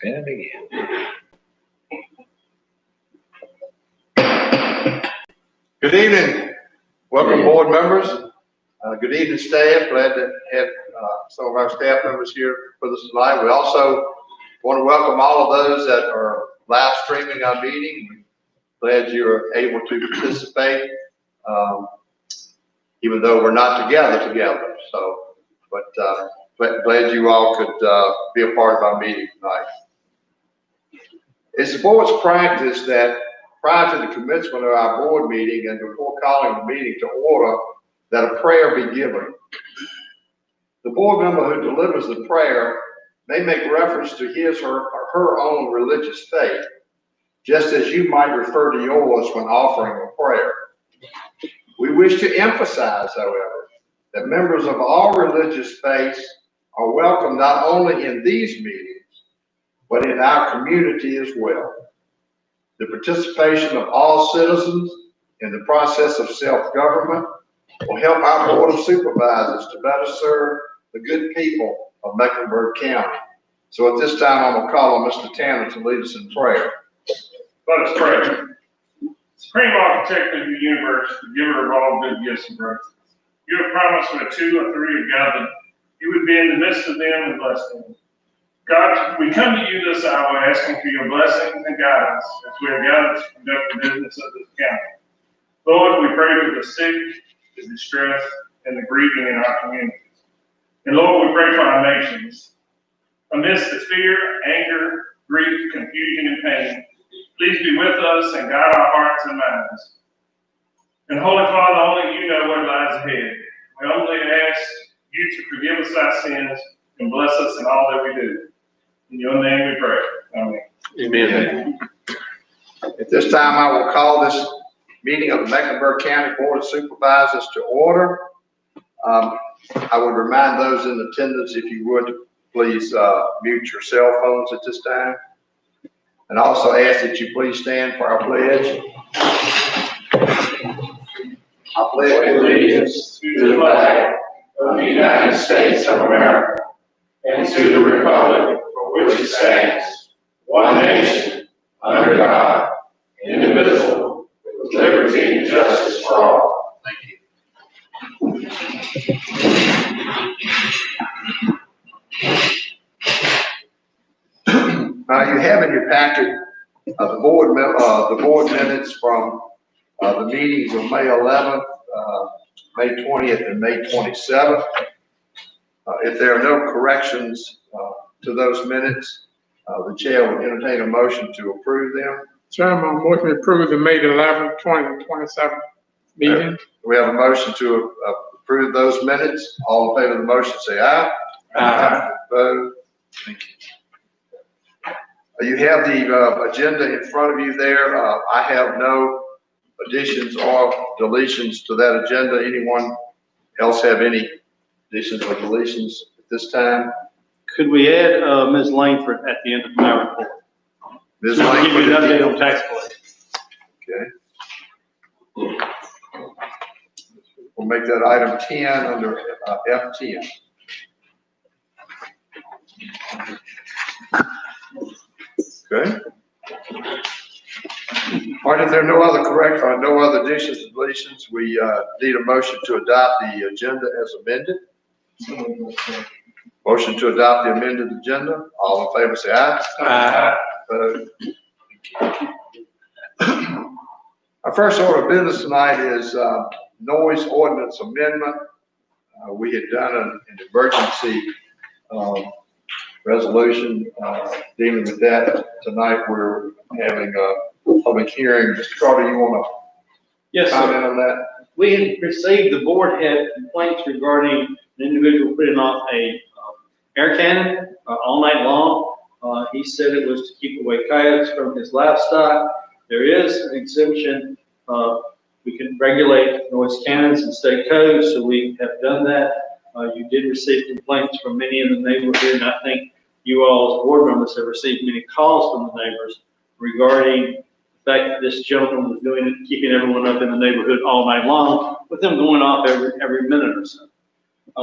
And again. Good evening. Welcome, board members. Good evening, staff. Glad to have some of our staff members here with us tonight. We also want to welcome all of those that are live streaming our meeting. Glad you're able to participate, even though we're not together. So, but glad you all could be a part of our meeting tonight. It's the board's practice that prior to the commencement of our board meeting and before calling the meeting to order, that a prayer be given. The board member who delivers the prayer may make reference to his or her own religious faith, just as you might refer to yours when offering a prayer. We wish to emphasize, however, that members of all religious faiths are welcome not only in these meetings, but in our community as well. The participation of all citizens in the process of self-government will help our Board of Supervisors to better serve the good people of Mecklenburg County. So at this time, I'm going to call on Mr. Tanner to lead us in prayer. Let us pray. Supreme Architect of the universe, the giver of all good gifts and graces, you have promised when 2 or 3 are gathered, you would be in the midst of them and bless them. God, we come to you this hour asking for your blessings and guidance as we are gathered to conduct the business of this county. Lord, we pray for the sick, the distressed, and the grieving in our communities. And Lord, we pray for our nations. Amidst the fear, anger, grief, confusion, and pain, please be with us and guide our hearts and minds. And Holy Father, only you know what lies ahead. We only ask you to forgive us our sins and bless us in all that we do. In your name we pray. Amen. Amen. At this time, I will call this meeting of the Mecklenburg County Board of Supervisors to order. I would remind those in attendance, if you would, please mute your cell phones at this time. And also ask that you please stand for our pledge. I pledge allegiance to the flag of the United States of America and to the republic for which it stands, one nation, under God, indivisible, with liberty and justice for all. Thank you. You have in your packet the board minutes from the meetings of May 11th, May 20th, and May 27th. If there are no corrections to those minutes, the chair will entertain a motion to approve them. Chairman, I'm motion to approve the May 11th, 20, and 27th meeting. We have a motion to approve those minutes. All in favor of the motion, say aye. Aye. Opposed? Thank you. You have the agenda in front of you there. I have no additions or deletions to that agenda. Anyone else have any additions or deletions at this time? Could we add Ms. Langford at the end of my report? Ms. Just to give you an Langford. update on tax collection. Okay. We'll make that item 10 under F10. Okay. All right, if there are no other additions or deletions, we need a motion to adopt the agenda as amended. Motion to adopt the amended agenda. All in favor, say aye. Aye. Our first order of business tonight is noise ordinance amendment. We had done an emergency resolution dealing with that. Tonight we're having a public hearing. Mr. Carter, you want to Yes, comment sir. on that? We had received, the board had complaints regarding an individual putting off a air cannon all night long. He said it was to keep away coyotes from his livestock. There is an exemption. We can regulate noise cannons in state code, so we have done that. You did receive complaints from many in the neighborhood, and I think you all as board members have received many calls from the neighbors regarding the fact that this gentleman was doing it, keeping everyone up in the neighborhood all night long, with them going off every minute or so.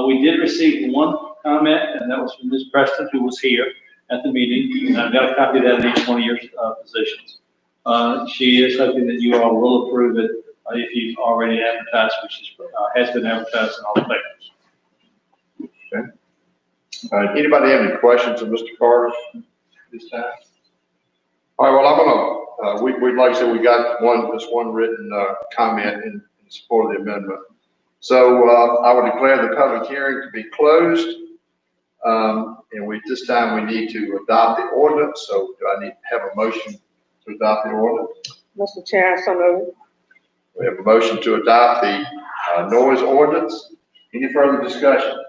We did receive one comment, and that was from Ms. Preston, who was here. at the meeting, and I've got a copy of that in each one of your positions. She is hoping that you all will approve it if you've already advertised, which has been advertised in all the papers. Anybody have any questions of Mr. Carter this time? All right, well, I'm gonna, we'd like to say we got this one written, comment in support of the amendment. So, I would declare the public hearing to be closed. And this time we need to adopt the ordinance. So do I need to have a motion to adopt the ordinance? Mr. Chair, so moved. We have a motion to adopt the, noise ordinance. Any further discussion?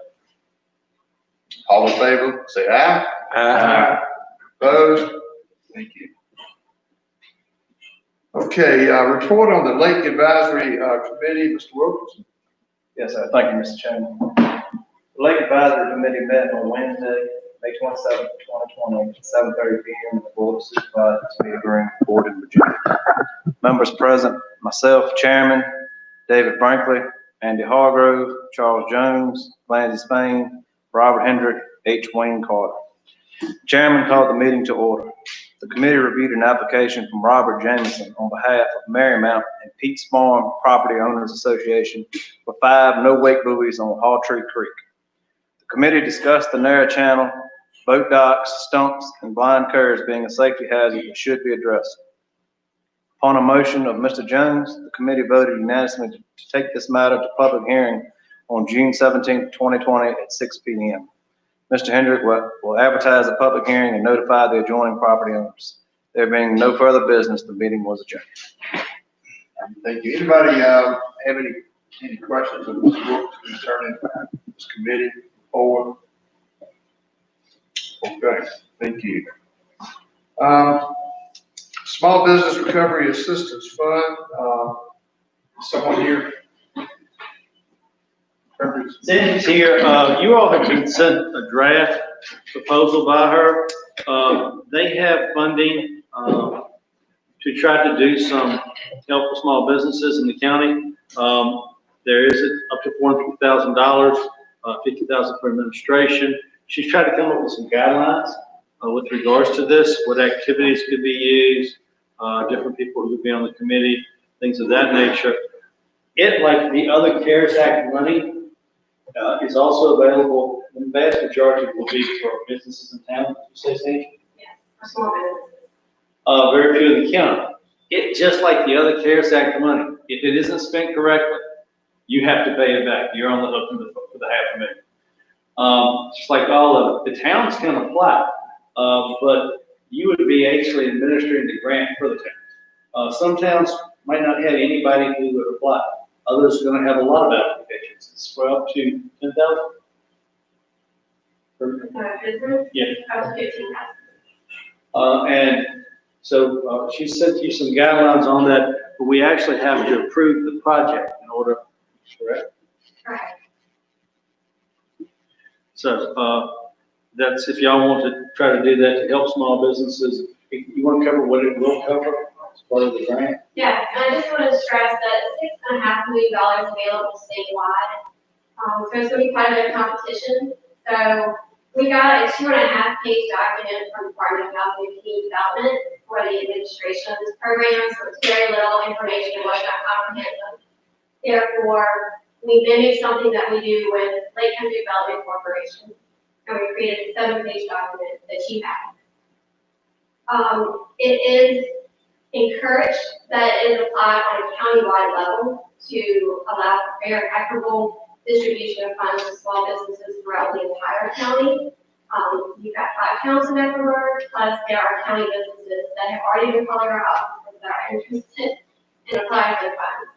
All in favor, say aye. Aye. Opposed? Thank you. Okay, report on the Lake Advisory Committee, Mr. Wilkinson. Yes, sir. Thank you, Mr. Chairman. The Lake Advisory Committee met on Wednesday, May 27th, 2020, at 7:30 p.m. in the Board of Supervisors meeting room, Fort in Virginia. Members present, myself, Chairman, David Brinkley, Andy Hargrove, Charles Jones, Lancy Spain, Robert Hendrick, H. Wayne Carter. Chairman called the meeting to order. The committee reviewed an application from Robert Jamison on behalf of Marymount and Pete's Farm Property Owners Association for 5 no-wake buoys on Hawtree Creek. The committee discussed the narrow channel, boat docks, stumps, and blind curves being a safety hazard that should be addressed. Upon a motion of Mr. Jones, the committee voted unanimously to take this matter to public hearing on June 17th, 2020 at 6 p.m. Mr. Hendrick will advertise the public hearing and notify the adjoining property owners. There being no further business, the meeting was adjourned. Thank you. Anybody have any questions of Mr. Wilkinson concerning this committee forward? Okay, thank you. Small Business Recovery Assistance Fund, someone here? Cindy's here. You all have been sent a draft proposal by her. They have funding to try to do some help for small businesses in the county. There is up to $450,000, $50,000 for administration. She's tried to come up with some guidelines with regards to this, what activities could be used, different people who would be on the committee, things of that nature. It, like the other CARES Act money, is also available. The vast majority will be for businesses in town. Did you say, Steve? Yes, for small businesses. Very few in the county. It, just like the other CARES Act money, if it isn't spent correctly, you have to pay it back. You're on the hook for the $500,000. Just like all of it, the towns can apply, but you would be actually administering the grant for the town. Some towns might not have anybody who would apply. Others are going to have a lot of applications. It's for up to 10,000. Business? Yeah. Up to 15,000. And so she sent you some guidelines on that, but we actually have to approve the project in order, correct? Right. So that's if y'all want to try to do that to help small businesses. You want to cover what it will cover as part of the grant? Yeah, and I just want to stress that $6.5 million available statewide. So it's going to be quite a bit of competition. So we got a 2.5-page document from the Department of Housing and Community Development for the administration of this program. So it's very little information, it was not comprehensive. Therefore, we mimicked something that we do with Lake Country Development Corporation, and we created a 7-page document that you have. It is encouraged that it is applied on a countywide level to allow for fair and equitable distribution of funds to small businesses throughout the entire county. You've got 5 counties in Mecklenburg, plus there are county businesses that have already been calling our offices that are interested in applying for the funds.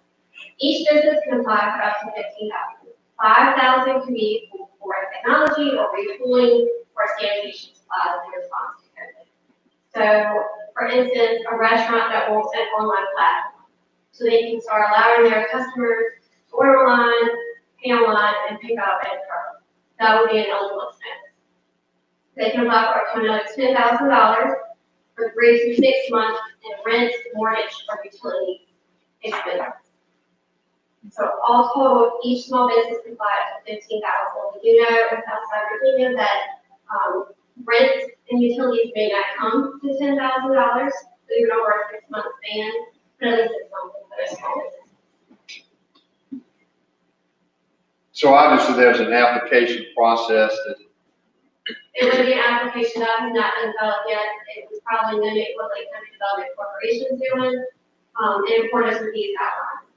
Each business can apply for up to $15,000. $5,000 can be for technology or retooling or sanitation supplies in response to COVID. So, for instance, a restaurant that wants an online platform, so they can start allowing their customers to order online, pay online, and pick up at the curb. That would be an eligible expense. They can apply for up to another $10,000 for 3 to 6 months in rent, mortgage, or utility expenses. So all total, each small business can apply up to $15,000. We do know in Southside Virginia that rent and utilities may not come to $10,000, even over a 6-month span, but at least it's something for those small businesses. So obviously there's an application process that, It would be an application that has not been developed yet. It would probably mimic what Lake Country Development Corporation is doing, in accordance with these outlines.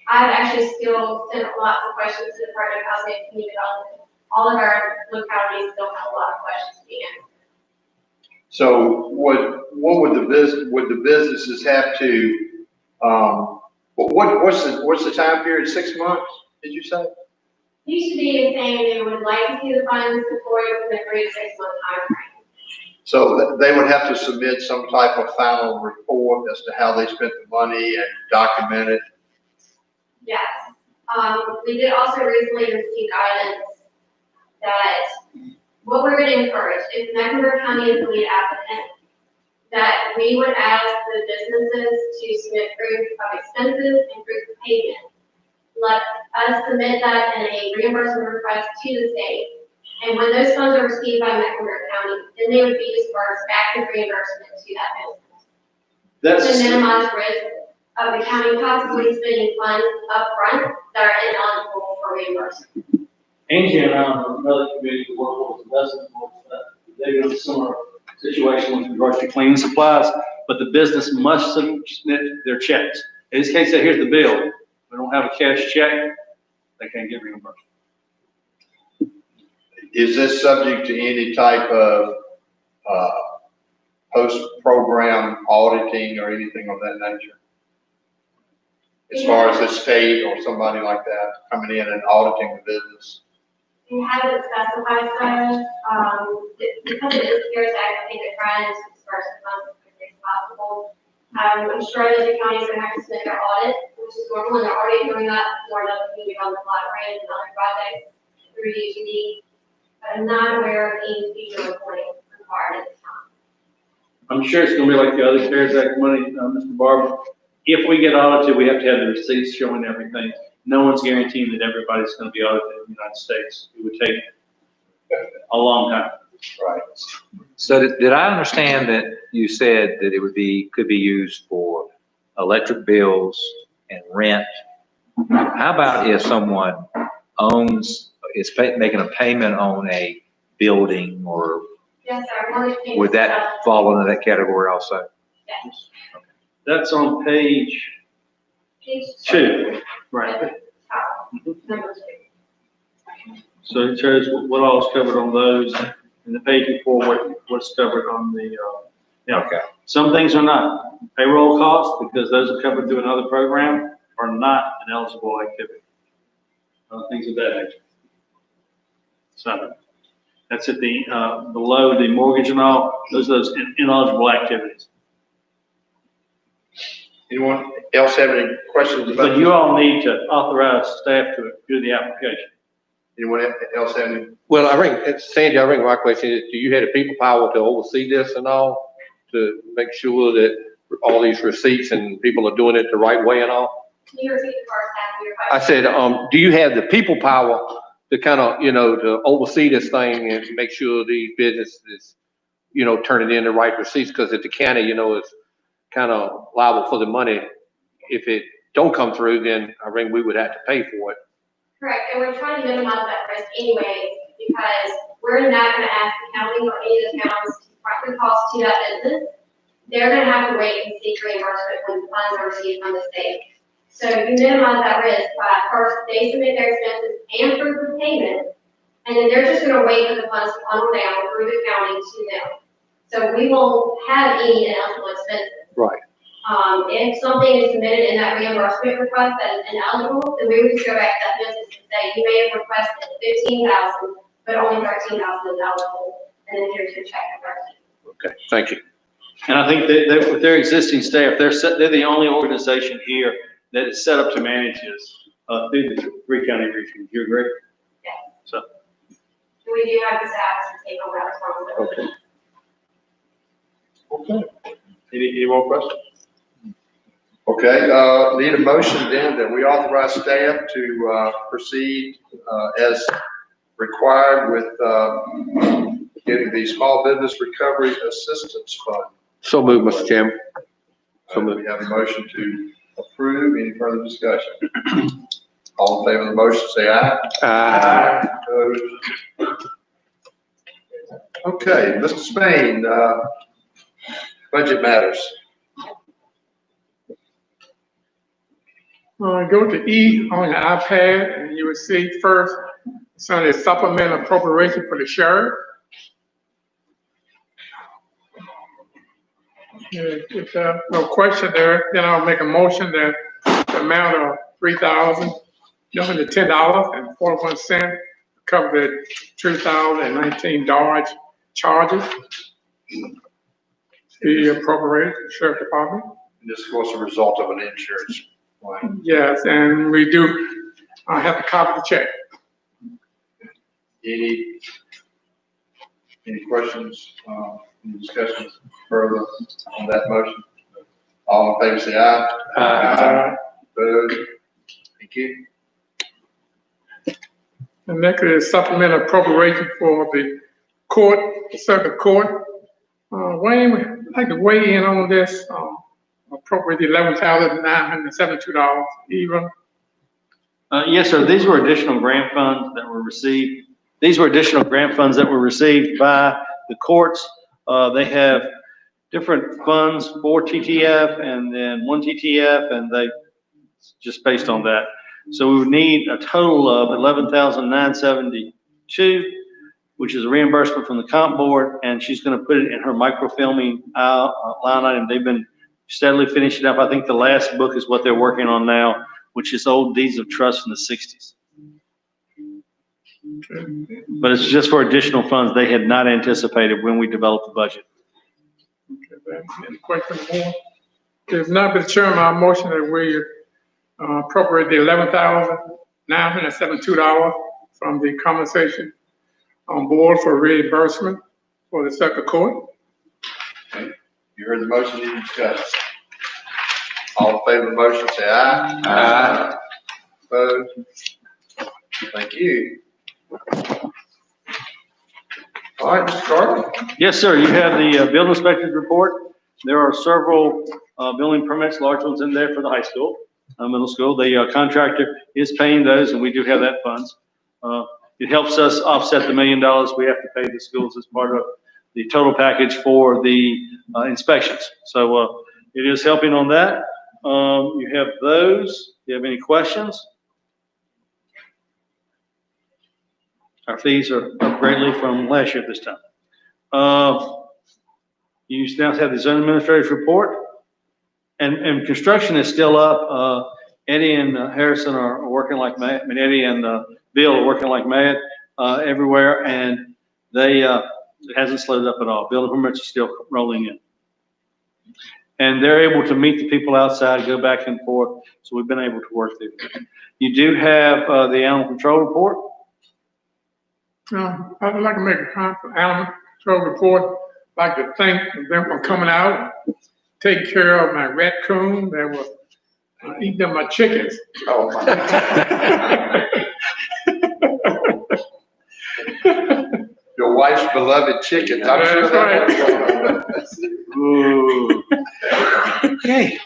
I've actually still sent lots of questions to the Department of Housing and Community Development. All of our localities still have a lot of questions to be answered. so what would the businesses have to, what's the time period, 6 months, did you say? Used to be saying they would like to see the funds deployed within a 3 to 6 month time frame. So they would have to submit some type of final report as to how they spent the money and document it. Yes. We did also recently receive guidance that what we're going to encourage, if Mecklenburg County is the lead applicant, that we would ask the businesses to submit proof of expenses and proof of payment. Let us submit that in a reimbursement request to the state. And when those funds are received by Mecklenburg County, then they would be dispersed back to reimbursement to that business. To minimize risk of the county possibly spending funds upfront that are ineligible for reimbursement. Angie and I, another committee, the workforce investment board, they're in a similar situation with regards to cleaning supplies, but the business must submit their checks. In this case, here's the bill. We don't have a cash check, they can't get reimbursed. Is this subject to any type of, post-program auditing or anything of that nature? As far as the state or somebody like that coming in and auditing the business? We haven't specified so, because it is CARES Act, I think they're trying to disperse the funds as quickly as possible. I'm sure that the county's gonna have to submit their audit, which is normal, and they're already doing that for another community on the block grant and other projects through UGD. But I'm not aware of any future reporting required at this time. I'm sure it's gonna be like the other CARES Act money, Mr. Barber. If we get audited, we have to have the receipts showing everything. No one's guaranteeing that everybody's gonna be audited in the United States. It would take a long time. Right. So did I understand that you said that it could be used for electric bills and rent? How about if someone is making a payment on a building, or Yes, sir. Mortgage payments would that fall into that category also? Yes. That's on page Page 2, right? at the top, number 2. So it shows what all is covered on those, and the page before what's covered on the, Okay. Some things are not. Payroll costs, because those are covered through another program, are not an eligible activity. Things of that nature. So that's at the, below the mortgage and all, those ineligible activities. Anyone else have any questions about But this? you all need to authorize staff to do the application. Anyone else have any? Well, Sandy, my question is, do you have the people power to oversee this and all, to make sure that all these receipts and people are doing it the right way and all? Can you repeat the first half of your I question? said, do you have the people power to kind of, to oversee this thing and to make sure these businesses, turn it in the right receipts? Because at the county, it's kind of liable for the money. If it don't come through, then I think we would have to pay for it. Correct, and we're trying to minimize that risk anyways, because we're not gonna ask the county or any of the towns to front the cost to that business. They're gonna have to wait and seek reimbursement when the funds are received from the state. So you minimize that risk by first, they submit their expenses and proof of payment, and then they're just gonna wait for the funds to funnel down through the county to them. So we won't have any ineligible expenses. Right. If something is submitted in that reimbursement request that is ineligible, then we would just go back to that business and say, you may have requested 15,000, but only 13,000 is eligible, and then here's your check for 13. Okay, thank you. And I think that with their existing staff, they're the only organization here that is set up to manage this, through the 3 county region. Do you agree? Yes. So. We do have the staff to take over that responsibility. Okay. Any more questions? Okay, need a motion then that we authorize staff to proceed as required with getting the Small Business Recovery Assistance Fund. So moved, Mr. Chairman. So moved. We have a motion to approve. Any further discussion? All in favor of the motion, say aye. Aye. Opposed? Okay, Mr. Spain, budget matters. Go to E on your iPad and you will see first, it's on the supplemental appropriation for the sheriff. If no question there, then I'll make a motion that the amount of $3,110.41 cover the 2019 Dodge charges be appropriated to the sheriff department. And this is, of course, a result of an insurance claim. Yes, and we do, I have to copy the check. Any questions, any discussions further on that motion? All in favor, say aye. Aye. Opposed? Thank you. The next is supplemental appropriation for the court, the circuit court. Wayne, I'd like to weigh in on this, appropriate $11,972 even. Yes, sir. These were additional grant funds that were received. These were additional grant funds that were received by the courts. They have different funds, 4 TTF and then 1 TTF, and they just based on that. So we would need a total of $11,972, which is a reimbursement from the comp board, and she's going to put it in her microfilming line item. They've been steadily finishing up. I think the last book is what they're working on now, which is old deeds of trust from the 60s. But it's just for additional funds they had not anticipated when we developed the budget. Any questions more? If not, Mr. Chairman, I motion that we appropriate the $11,972 from the compensation on board for reimbursement for the circuit court. Okay. You heard the motion, any discussion? All in favor of the motion, say aye. Aye. Opposed? Thank you. All right, Mr. Carter. Yes, sir. You have the building inspector's report. There are several building permits, large ones in there for the high school, middle school. The contractor is paying those, and we do have that funds. It helps us offset the $1 million we have to pay the schools as part of the total package for the inspections. So it is helping on that. You have those. Do you have any questions? Our fees are up greatly from last year at this time. You now have the zone administrator's report, and construction is still up. Eddie and Harrison are working like mad. I mean, Eddie and Bill are working like mad everywhere, and they it hasn't slowed up at all. Building permits are still rolling in, and they're able to meet the people outside, go back and forth. So we've been able to work through. You do have the animal control report. I'd like to make a animal control report. I'd like to thank them for coming out and taking care of my raccoon that was eating up my chickens. Oh, my. Your wife's beloved chickens. I'm sure That's that's Ooh. Okay.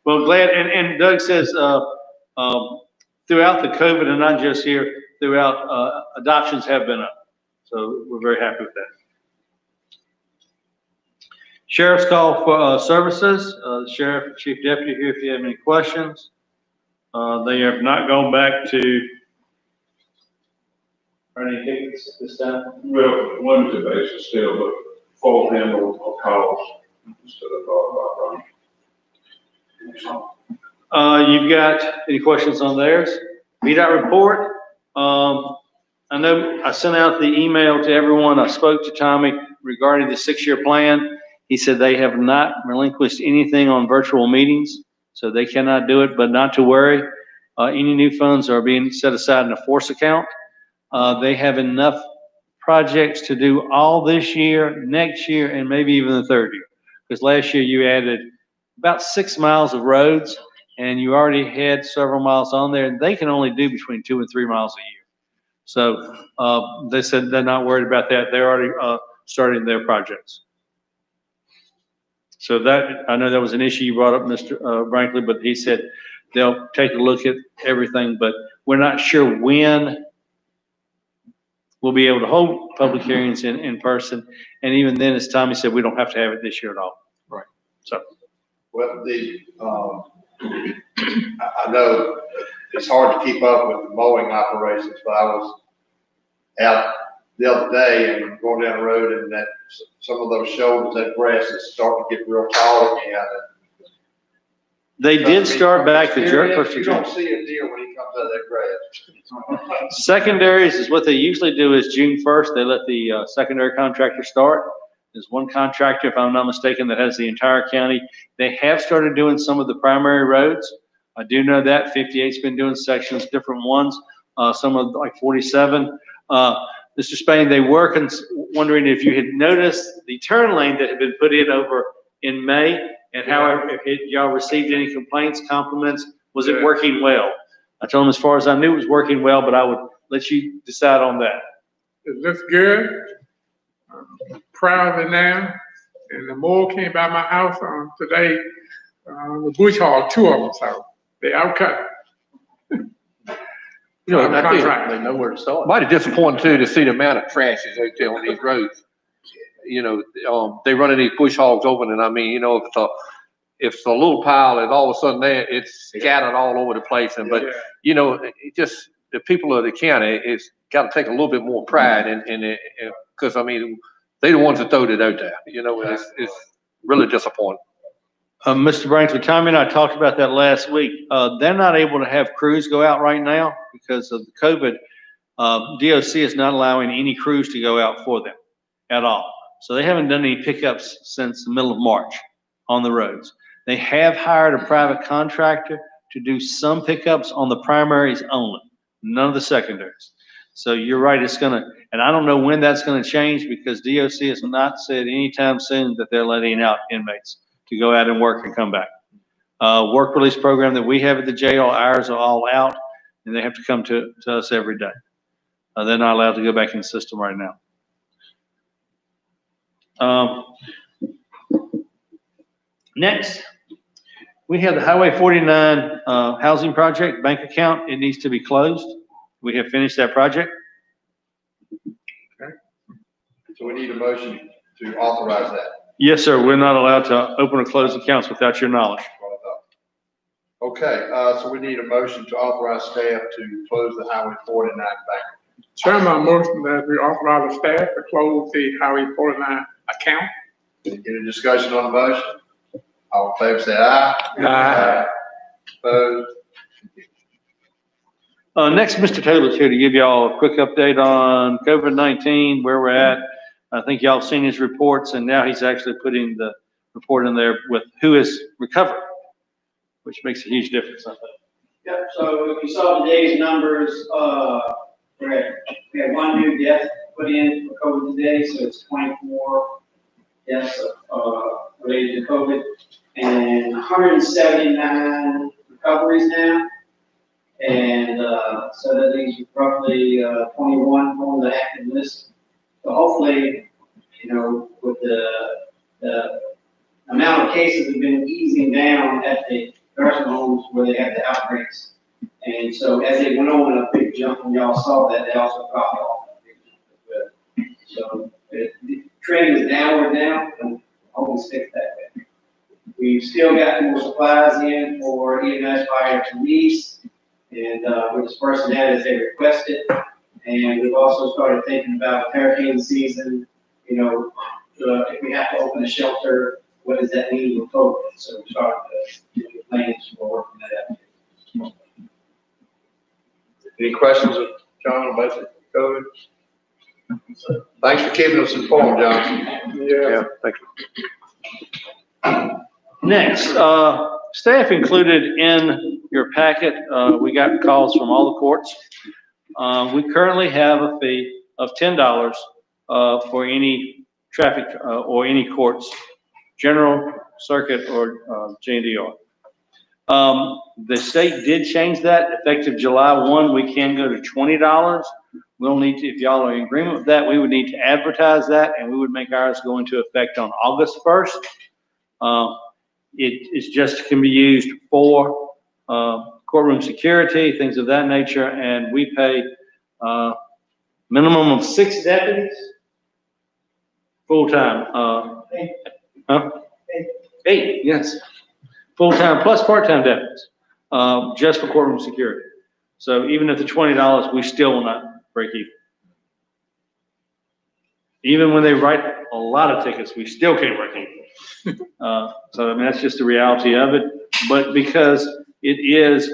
Well, glad, and Doug says, throughout the COVID, and not just here, throughout, adoptions have been up. So we're very happy with that. Sheriff's call for services. The sheriff and chief deputy here if you have any questions. They have not gone back to any tickets this time. Well, limited basis still, but full handle of calls instead of You've got any questions on theirs? VDOT report. I know I sent out the email to everyone. I spoke to Tommy regarding the 6-year plan. He said they have not relinquished anything on virtual meetings, so they cannot do it, but not to worry. Any new funds are being set aside in a force account. They have enough projects to do all this year, next year, and maybe even the third year. Because last year you added about 6 miles of roads, and you already had several miles on there, and they can only do between 2 and 3 miles a year. So, they said they're not worried about that. They're already, starting their projects. So that, I know that was an issue you brought up, Mr. Brinkley, but he said they'll take a look at everything, but we're not sure when we'll be able to hold public hearings in person. And even then, as Tommy said, we don't have to have it this year at all. Right. So. Well, I know it's hard to keep up with the mowing operations, but I was out the other day and going down the road, and that some of those shoulders, that grass is starting to get real tall again. They did start back the first. You don't see a deer when he comes out of that grass. Secondaries is what they usually do is June 1st, they let the secondary contractor start. There's one contractor, if I'm not mistaken, that has the entire county. They have started doing some of the primary roads. I do know that 58's been doing sections, different ones, some of like 47. Mr. Spain, they were wondering if you had noticed the turn lane that had been put in over in May, and how if y'all received any complaints, compliments, was it working well? I told them as far as I knew it was working well, but I would let you decide on that. It looks good. I'm proud of it now. And the mower came by my house today, the bush hog, 2 of them, so they outcut. You know, I think They know where to start. mighty disappointing too to see the amount of trash is out there on these roads. You know, they running these bush hogs over, and I mean, you know, if it's a little pile, and all of a sudden there, it's scattered all over the place. And but you know, it just the people of the county, it's got to take a little bit more pride in it, because I mean, they're the ones that throwed it out there. You know, it's really disappointing. Mr. Brinkley, Tommy and I talked about that last week. They're not able to have crews go out right now because of the COVID. DOC is not allowing any crews to go out for them at all. So they haven't done any pickups since the middle of March on the roads. They have hired a private contractor to do some pickups on the primaries only, none of the secondaries. So you're right, it's gonna, and I don't know when that's gonna change, because DOC has not said anytime soon that they're letting out inmates to go out and work and come back. Work release program that we have at the jail, ours are all out, and they have to come to us every day. They're not allowed to go back in the system right now. Next, we have the Highway 49 housing project bank account. It needs to be closed. We have finished that project. Okay. So we need a motion to authorize that. Yes, sir. We're not allowed to open or close accounts without your knowledge. Okay, so we need a motion to authorize staff to close the Highway 49 bank. Chairman, I motion that we authorize the staff to close the Highway 49 account. Any discussion on the motion? All in favor say aye. Aye. Opposed? Next, Mr. Taylor's here to give y'all a quick update on COVID-19, where we're at. I think y'all have seen his reports, and now he's actually putting the report in there with who is recovered, which makes a huge difference, I think. Yep, so if you saw today's numbers, we had 1 new death put in for COVID today, so it's 24 deaths related to COVID, and 179 recoveries now. And so that leaves roughly 21 on the active list. So hopefully, you know, with the amount of cases have been easing down at the nursing homes where they have the outbreaks. And so as they went on a big jump, when y'all saw that, they also dropped off a big jump as well. So the trend is downward now, and hopefully stick that way. We've still got more supplies in for EMS fire police, and we're dispersing that as they requested. And we've also started thinking about hurricane season, you know, if we have to open a shelter, what does that mean with COVID? So we started to get plans for working that out. Any questions of John about COVID? Thanks for keeping us informed, John. Yeah, thank you. Next, staff included in your packet, we got calls from all the courts. We currently have a fee of $10 for any traffic or any courts, general, circuit, or JDR. The state did change that effective July 1. We can go to $20 we'll need to, if y'all are in agreement with that, we would need to advertise that, and we would make ours go into effect on August 1st. It's just can be used for courtroom security, things of that nature, and we pay minimum of 6 deputies full-time. Huh? 8, yes. Full-time plus part-time deputies, just for courtroom security. So even at the $20, we still will not break even. Even when they write a lot of tickets, we still can't break even. So I mean, that's just the reality of it. But because it is,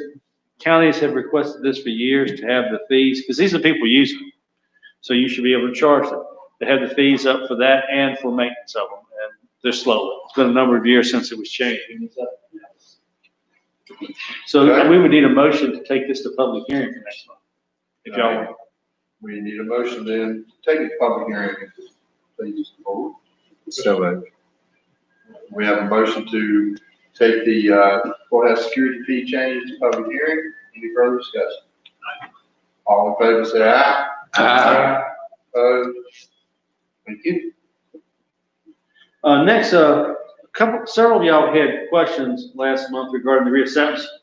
counties have requested this for years to have the fees, because these are people using them. So you should be able to charge them. They have the fees up for that and for maintenance of them. And they're slow. It's been a number of years since it was changed. So we would need a motion to take this to public hearing for next month. If y'all want. We need a motion then to take it to public hearing, please, vote. So moved. We have a motion to take the courthouse security fee change to public hearing. Any further discussion? All in favor, say aye. Aye. Opposed? Thank you. Next, several of y'all had questions last month regarding the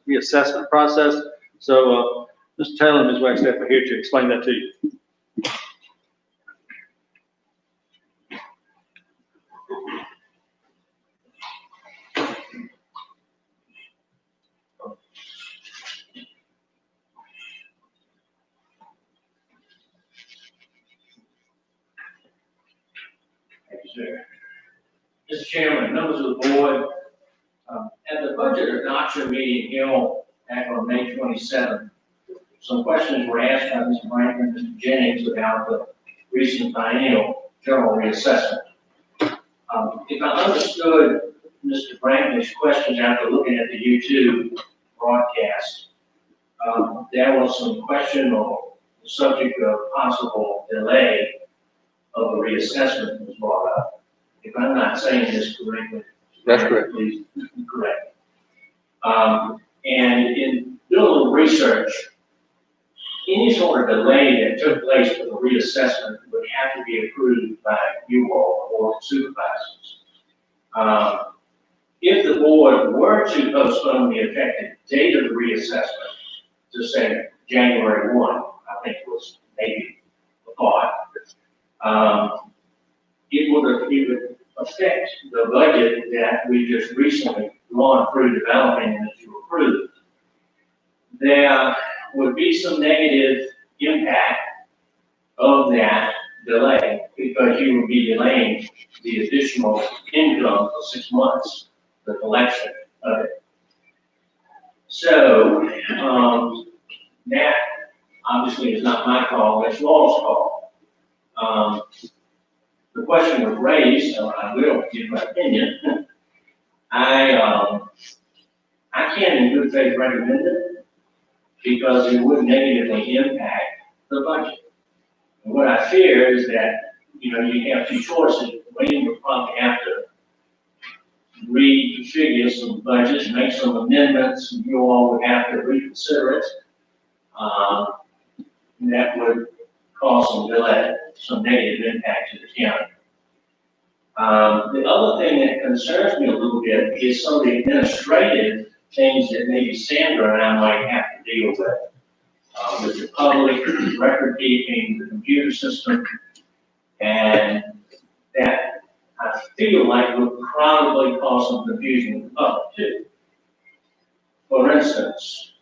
reassessment process. So, Mr. Taylor and Ms. Wagstaff are here to explain that to you. Thank you, sir. Mr. Chairman, members of the board, at the budget adoption meeting held back on May 27th, some questions were asked by Mr. Franklin and Mr. Jennings about the recent biennial general reassessment. If I understood Mr. Franklin's questions after looking at the YouTube broadcast, there was some question or the subject of possible delay of the reassessment was brought up. If I'm not saying this correctly. That's correct. Please correct. And in doing research, any sort of delay that took place for the reassessment would have to be approved by you all or supervisors. If the board were to postpone the effective date of the reassessment to say January 1, I think it was maybe a thought, it would affect the budget that we just recently gone through developing and that you approved. There would be some negative impact of that delay because you would be delaying the additional income for 6 months, the collection of it. So, that obviously is not my call, it's law's call. The question was raised, so I will give my opinion. I can in good faith recommend it because it would negatively impact the budget. And what I fear is that, you have 2 choices. Wayne would probably have to reconfigure some budgets, make some amendments, and you all would have to reconsider it. And that would cause some delay, some negative impact to the county. The other thing that concerns me a little bit is some of the administrative things that maybe Sandra and I might have to deal with the public, record keeping, the computer system, and that I feel like would probably cause some confusion with the public too. For instance,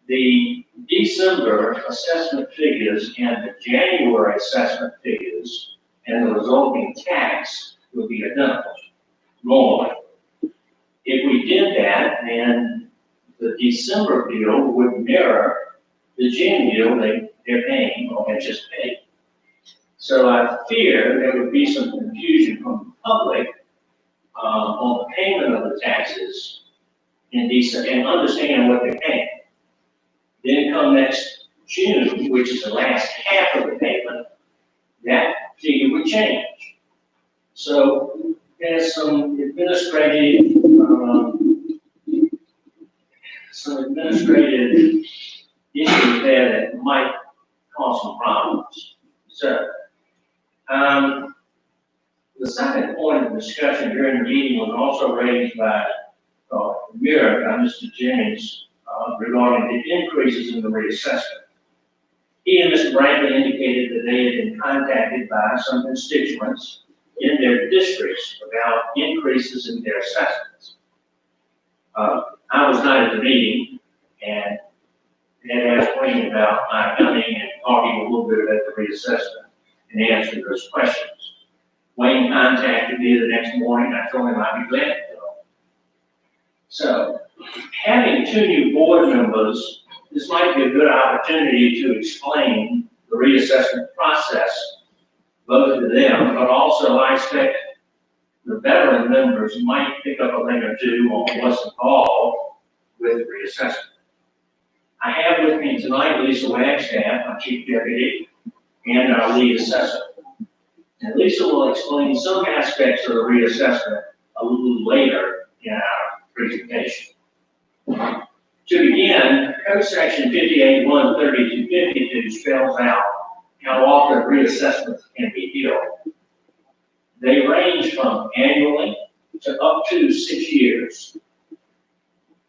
the December assessment figures and the January assessment figures and the resulting tax would be identical, normally. If we did that, then the December bill would mirror the June bill they're paying or have just paid. So I fear there would be some confusion from the public on the payment of the taxes in December and understanding what they're paying. Then come next June, which is the last half of the payment, that figure would change. So there's some administrative issues there that might cause some problems. So, the second point of discussion during the meeting was also raised by Mr. Jennings, regarding the increases in the reassessment. He and Mr. Brantley indicated that they had been contacted by some constituents in their districts about increases in their assessments. I was not at the meeting and had asked Wayne about my coming and talking a little bit about the reassessment and answering those questions. Wayne contacted me the next morning. I told him I'd be glad to go. So, having two new board members, this might be a good opportunity to explain the reassessment process, both to them, but also I expect the veteran members might pick up a thing or two on what's involved with reassessment. I have with me tonight Lisa Wagstaff, our chief deputy, and our lead assessor. And Lisa will explain some aspects of the reassessment a little later in our presentation. To begin, Code Section 58-132-52 spells out how often reassessments can be held. They range from annually to up to 6 years.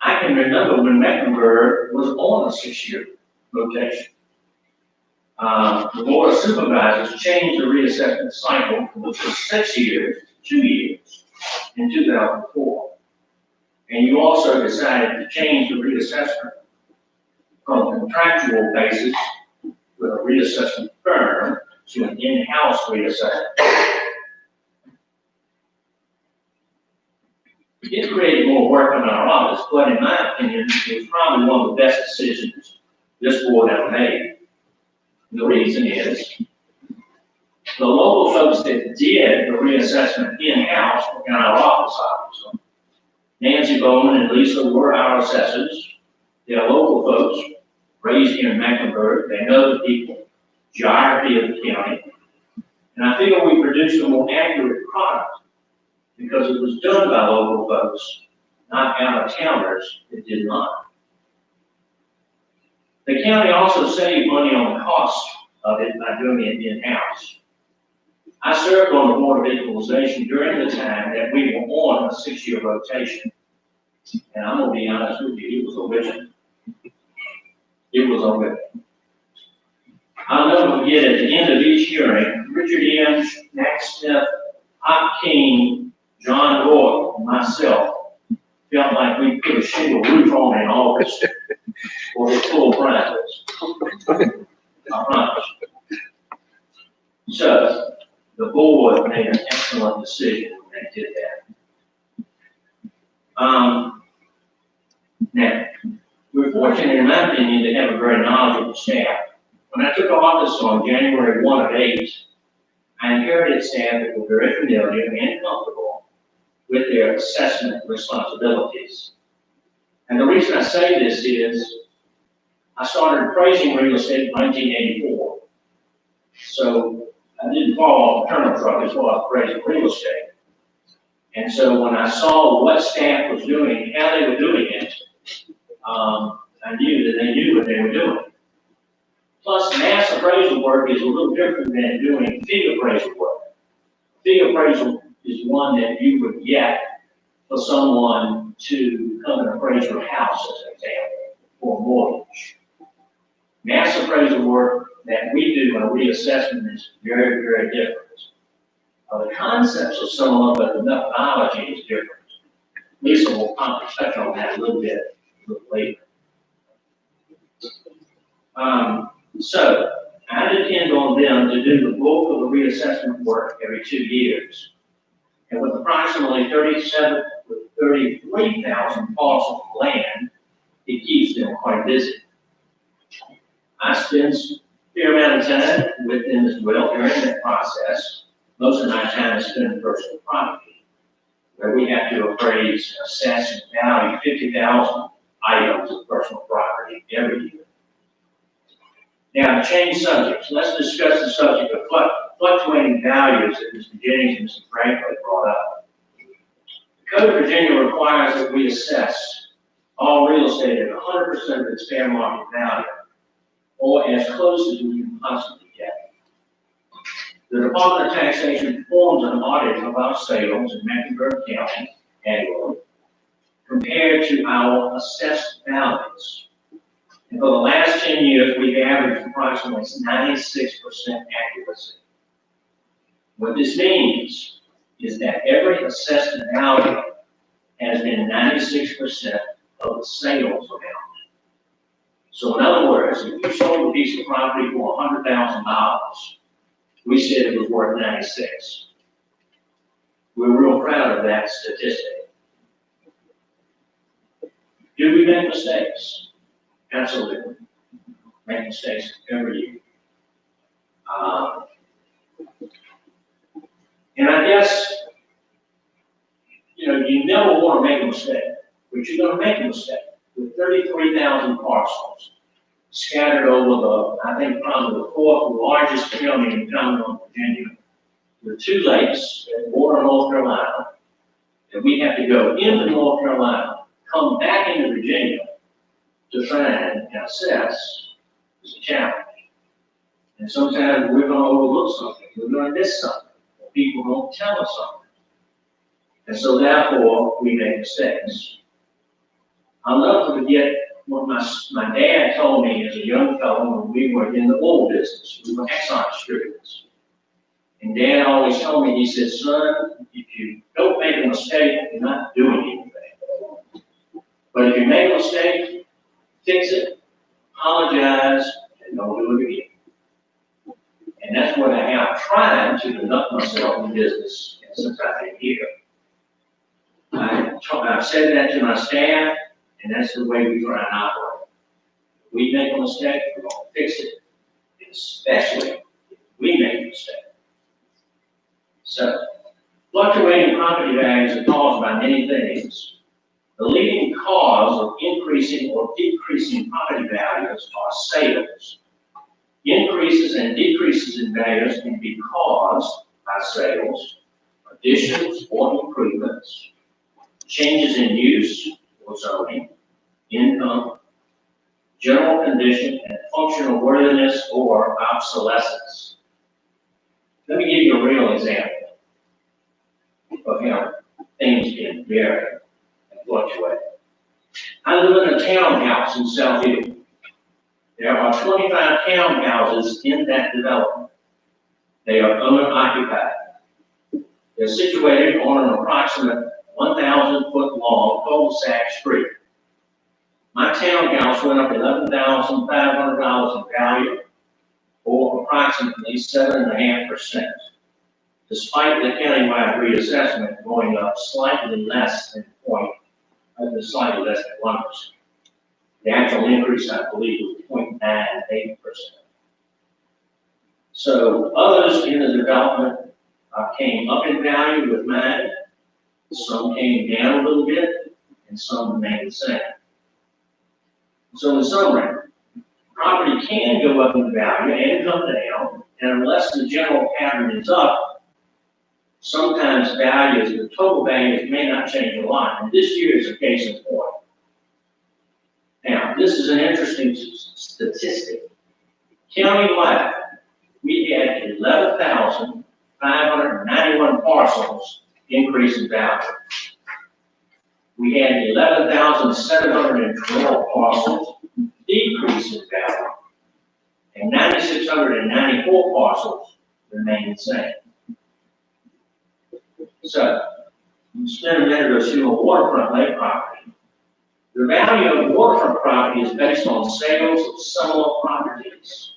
I can remember when Mecklenburg was on a 6-year rotation. The Board of Supervisors changed the reassessment cycle from which was 6 years to 2 years in 2004. And you also decided to change the reassessment from a contractual basis with a reassessment firm to an in-house reassessment. It created more work on our office, but in my opinion, it was probably one of the best decisions this board ever made. The reason is, the local folks that did the reassessment in-house were in our office, obviously. Nancy Bowman and Lisa were our assessors. They're local folks, raised here in Mecklenburg. They know the people, geography of the county. And I feel we produced a more accurate product because it was done by local folks, not out-of-towners that did not. The county also saved money on the cost of it by doing it in-house. I served on the Board of Equalization during the time that we were on a 6-year rotation. And I'm gonna be honest with you, it was a whipping. It was a whipping. I'll never forget at the end of each hearing, Richard Inge, Max Smith, Hop King, John Roy, and myself felt like we put a shingle roof on in August for the full practice. I promise. So, the board made an excellent decision when they did that. Now, we're fortunate, in my opinion, to have a very knowledgeable staff. When I took office on January 1 of 8, I inherited staff that were very familiar and comfortable with their assessment responsibilities. And the reason I say this is, I started appraising real estate in 1984. So I didn't fall off the turnip truck as far as appraising real estate. And so when I saw what staff was doing, how they were doing it, I knew that they knew what they were doing. Plus, mass appraisal work is a little different than doing fee appraisal work. Fee appraisal is one that you would get for someone to come and appraise your house, as an example, for a mortgage. Mass appraisal work that we do in a reassessment is very, very different. The concepts of some of it, the methodology is different. Lisa will probably touch on that a little later. So, I depend on them to do the bulk of the reassessment work every 2 years. And with approximately 33,000 parcels of land, it keeps them quite busy. I spend a fair amount of time with them as well during that process. Most of my time is spent in personal property, where we have to appraise, assess, and value 50,000 items of personal property every year. Now, to change subjects, let's discuss the subject of fluctuating values that Mr. Jennings and Mr. Franklin brought up. The Code of Virginia requires that we assess all real estate at 100% of its fair market value, or as close as we can possibly get. The Department of Taxation performs an audit of our sales in Mecklenburg County annually compared to our assessed values. And for the last 10 years, we've averaged approximately 96% accuracy. What this means is that every assessed value has been 96% of the sales amount. So in other words, if you sold a piece of property for $100,000, we said it was worth 96. We're real proud of that statistic. Do we make mistakes? Absolutely. Make mistakes every year. And I guess, you never want to make a mistake, but you're going to make a mistake. With 33,000 parcels scattered over I think probably the fourth largest county in Commonwealth, Virginia, with 2 lakes that border North Carolina, and we have to go into North Carolina, come back into Virginia to find and assess is a challenge. And sometimes we're going to overlook something, we're going to miss something, or people don't tell us something. And so therefore, we make mistakes. I'll never forget what my dad told me as a young fellow when we were in the oil business. We were Exxon distributors. And Dad always told me, he said, son, if you don't make a mistake, you're not doing anything. But if you make a mistake, fix it, apologize, and don't do it again. And that's what I have tried to conduct myself in business since I've been here. I've said that to my staff, and that's the way we try and operate. If we make a mistake, we're going to fix it, especially if we make a mistake. So, fluctuating property values are caused by many things. The leading cause of increasing or decreasing property values are sales. Increases and decreases in values can be caused by sales, additions or improvements, changes in use or zoning, income, general condition, and functional worthiness or obsolescence. Let me give you a real example of how things can vary and fluctuate. I live in a townhouse in South Hill. There are 25 townhouses in that development. They are owner-occupied. They're situated on an approximate 1,000-foot long cul-de-sac street. My townhouse went up $11,500 in value, or approximately 7.5%, despite the countywide reassessment going up slightly less than 1%. The actual increase, I believe, was 0.98%. So others in the development came up in value with mine. Some came down a little bit, and some remained the same. So in summary, property can go up in value and come down, and unless the general pattern is up, sometimes values, the total values may not change a lot, and this year is a case in point. Now, this is an interesting statistic. Countywide, we had 11,591 parcels increase in value. We had 11,712 parcels decrease in value, and 9,694 parcels remain the same. So, spend a minute or two on waterfront lake property. The value of waterfront property is based on sales of similar properties.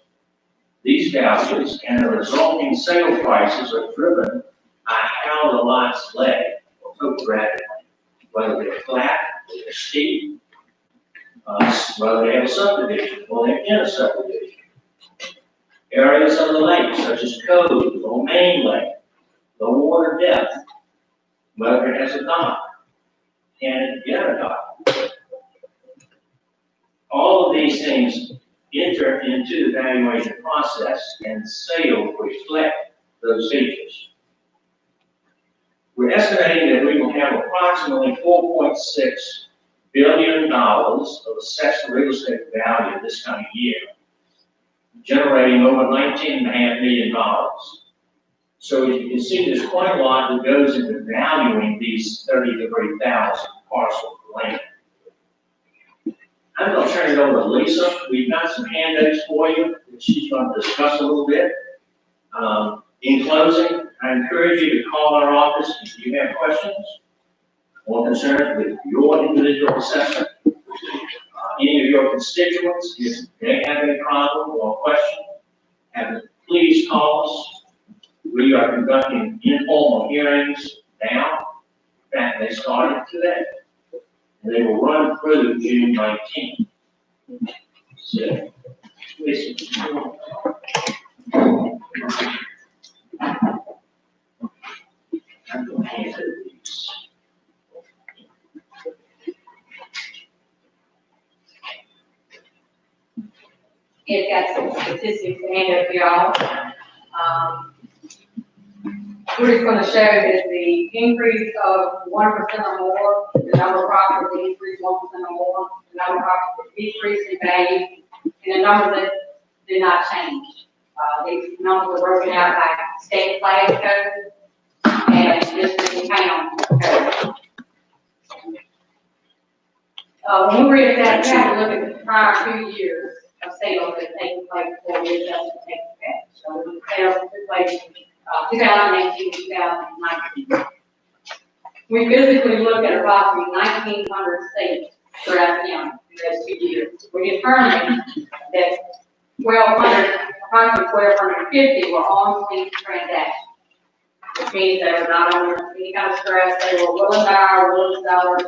These values and the resulting sale prices are driven by how the lots lay or topographically, whether they're flat, or they're steep, whether they have a subdivision or they're in a subdivision. Areas of the lake, such as coves or main lake, the water depth, whether it has a dock, can it get a dock? All of these things enter into the valuation process, and sales reflect those features. We're estimating that we will have approximately $4.6 billion of assessed real estate value this coming year. generating over $19.5 million. So as you can see, there's quite a lot that goes into valuing these 33,000 parcels of land. I'm gonna turn it over to Lisa. We've got some handouts for you that she's gonna discuss a little bit. In closing, I encourage you to call our office if you have questions or concerns with your individual assessment. Any of your constituents, if they have any problem or question, please call us. We are conducting informal hearings now. In fact, they started today. And they will run through June 19th. So, please. I'm going to answer these. It's got some statistics to hand up to y'all. We're just going to show that the increase of 1% or more, the number of properties that increased 1% or more, the number of properties that decreased in value, and the numbers that did not change. These numbers are broken out by state flag code and district and town code. When we read that, we have to look at the prior 2 years of sales that taken place before the adjustment takes effect. So the sales took place 2018, 2019. We physically looked at approximately 1,900 states throughout the county in those 2 years. We determined that approximately 1,250 were on-scene transactions, which means they were not under any kind of stress. They were willing buyer, willing seller,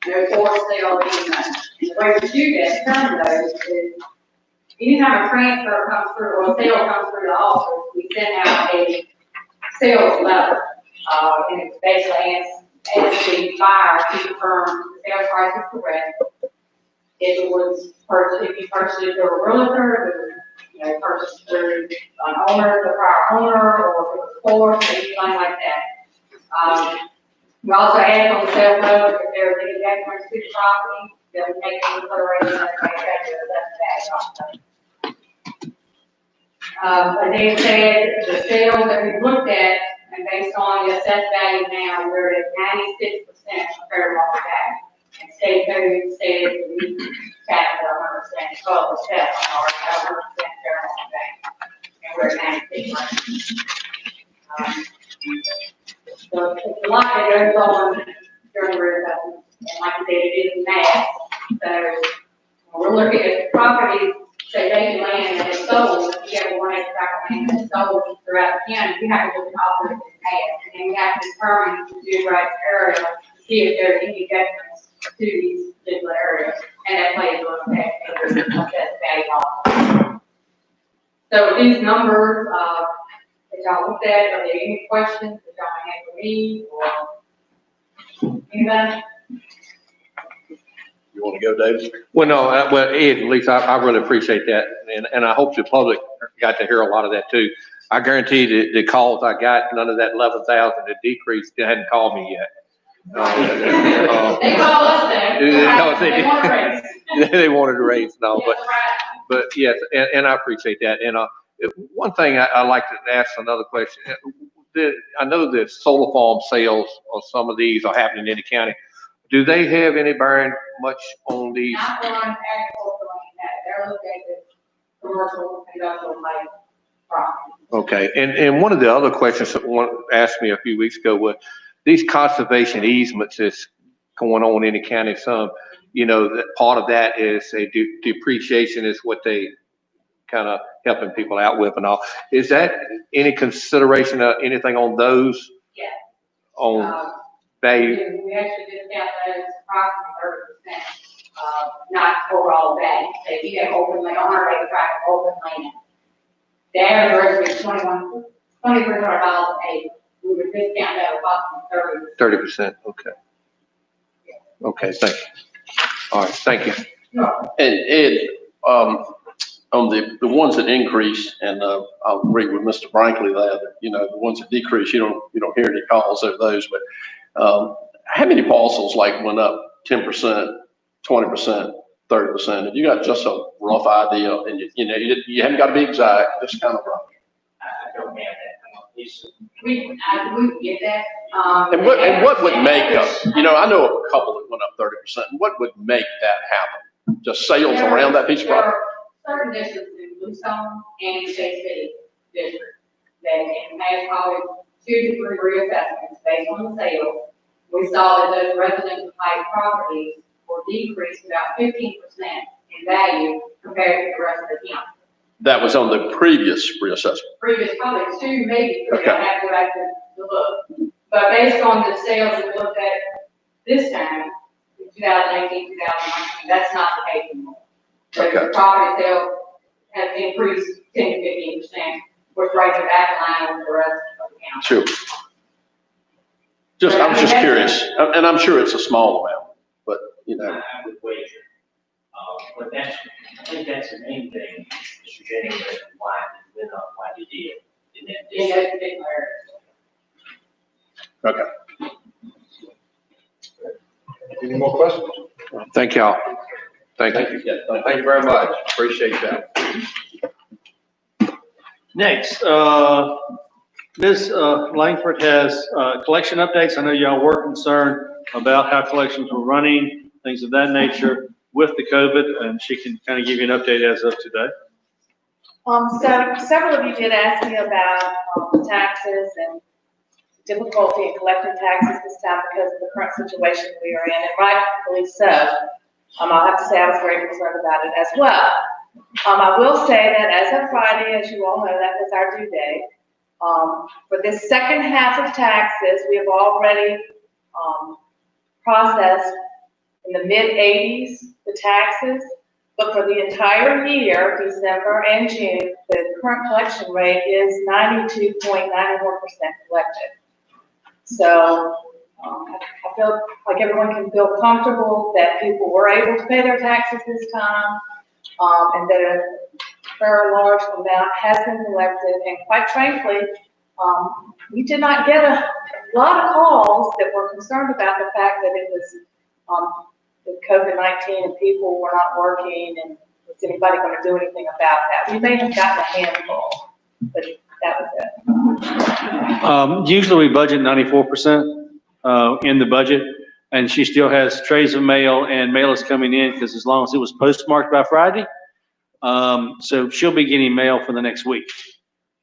no forced sale, anything. And the way we do that, determine those is anytime a transfer comes through or a sale comes through the office, we send out a sales letter. And it's basically asks the buyer to confirm the sales price is correct. If it was purchased, if you purchased it through a realtor, purchased through an owner, the prior owner, or if it was forced, anything like that. We also add on the sales letter if there are any detriments to the property, that we take into consideration that that's bad. As they said, the sales that we looked at, and based on the assessed value now, we're at 96% of fair market value. And state code says we cap at 100%, 12%, or 100% fair market value. And we're at 96%. So it's a lot that goes on during the reassessment. And like I said, it is math. So when we're looking at properties, say vacant land that is sold, if you have a 1 acre tract of land that is sold throughout the county, you have to look at all of this math. And then we have to determine the geographic area to see if there's any detriments to these particular areas. And that plays a factor in assessed value also. So these numbers, that y'all looked at, are there any questions that y'all may have for me or anybody? You want to go, David? Well, no, well, Ed and Lisa, I really appreciate that. And I hope the public got to hear a lot of that too. I guarantee that the calls I got, none of that 11,000 that decreased, they hadn't called me yet. They call us then. No, they want to raise. They wanted to raise, no, but yes, and I appreciate that. And one thing I like to ask another question. I know that solar farm sales of some of these are happening in the county. Do they have any bearing much on these? Not on agricultural land, they're located commercial, industrial like property. Okay, and one of the other questions that one asked me a few weeks ago was these conservation easements that's going on in the county. Some, that part of that is a depreciation is what they kind of helping people out with and all. Is that any consideration of anything on those? Yeah. On value? We actually discount those approximately 30%, not overall value. So if you have open land, on our rate tract of open land, the average rate is $2,300 an acre. We would discount that approximately 30%. Okay. Okay, thank you. All right, thank you. And Ed, on the ones that increased, and I'll agree with Mr. Brinkley there, that, the ones that decrease, you don't hear any calls of those, but how many parcels went up 10%, 20%, 30%? If you got just a rough idea, and you haven't got to be exact, just kind of rough. I don't have that. I would get that. And what would make us, I know a couple that went up 30%. What would make that happen? Just sales around that piece of property? There are certain districts in Bluestone and State City district that can pay probably 2 to 3 reassessments based on the sales. We saw that those residential type properties were decreased about 15% in value compared to the rest of the county. That was on the previous reassessment. Previous, probably 2, maybe 3, Okay. I have to go back to look. But based on the sales that we looked at this time, in 2018, 2019, that's not the case anymore. So Okay. the property sales have increased 10 to 15%, which brings it back in line with the rest of the county. Sure. I was just curious, and I'm sure it's a small amount, but, I would wager. But I think that's the main thing, Mr. Jennings, as to why it went up, why they did in that In district. that particular area. Okay. Any more questions? Thank y'all. Thank you. Thank you very much. Appreciate that. Next, Ms. Langford has collection updates. I know y'all were concerned about how collections were running, things of that nature with the COVID, and she can kind of give you an update as of today. So several of you did ask me about taxes and difficulty in collecting taxes this time because of the current situation we are in, and rightfully so. I'll have to say I was very concerned about it as well. I will say that as of Friday, as you all know, that was our due date. For this second half of taxes, we have already processed in the mid-80s the taxes, but for the entire year, December and June, the current collection rate is 92.94% collected. So I feel like everyone can feel comfortable that people were able to pay their taxes this time, and that a very large amount has been collected. And quite frankly, we did not get a lot of calls that were concerned about the fact that it was with COVID-19 and people were not working, and was anybody going to do anything about that? We may have gotten a handful, but that was it. Usually we budget 94% in the budget, and she still has trays of mail, and mail is coming in because as long as it was postmarked by Friday, so she'll be getting mail for the next week.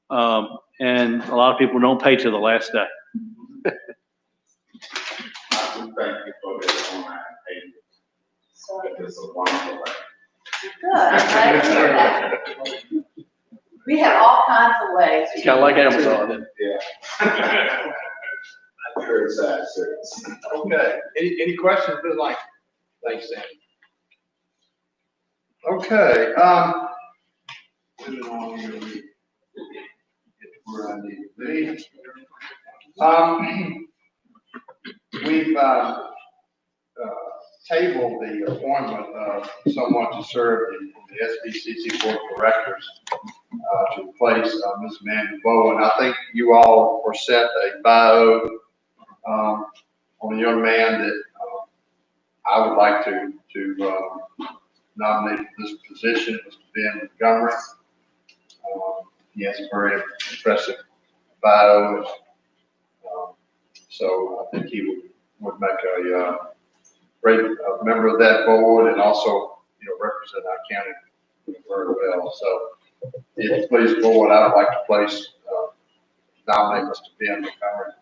And a lot of people don't pay till the last day. I would thank you for this online payment. It's a wonderful way. Good, I'm glad to hear that. We have all kinds of ways. It's kind of like Amazon. Yeah. I'm sure it's serious. Okay, any questions, Ms. Langford? Thanks, Sam. Okay, moving on here, we get to where I need to be. We've tabled the appointment of someone to serve in the SBCC Board of Directors to replace Ms. Amanda Bowen. I think you all were sent a bio on a young man that I would like to nominate for this position, Mr. Ben Montgomery. He has a very impressive bio, so I think he would make a great member of that board, and also, represent our county very well. So, if you please, board, I would like to place nominate Mr. Ben Montgomery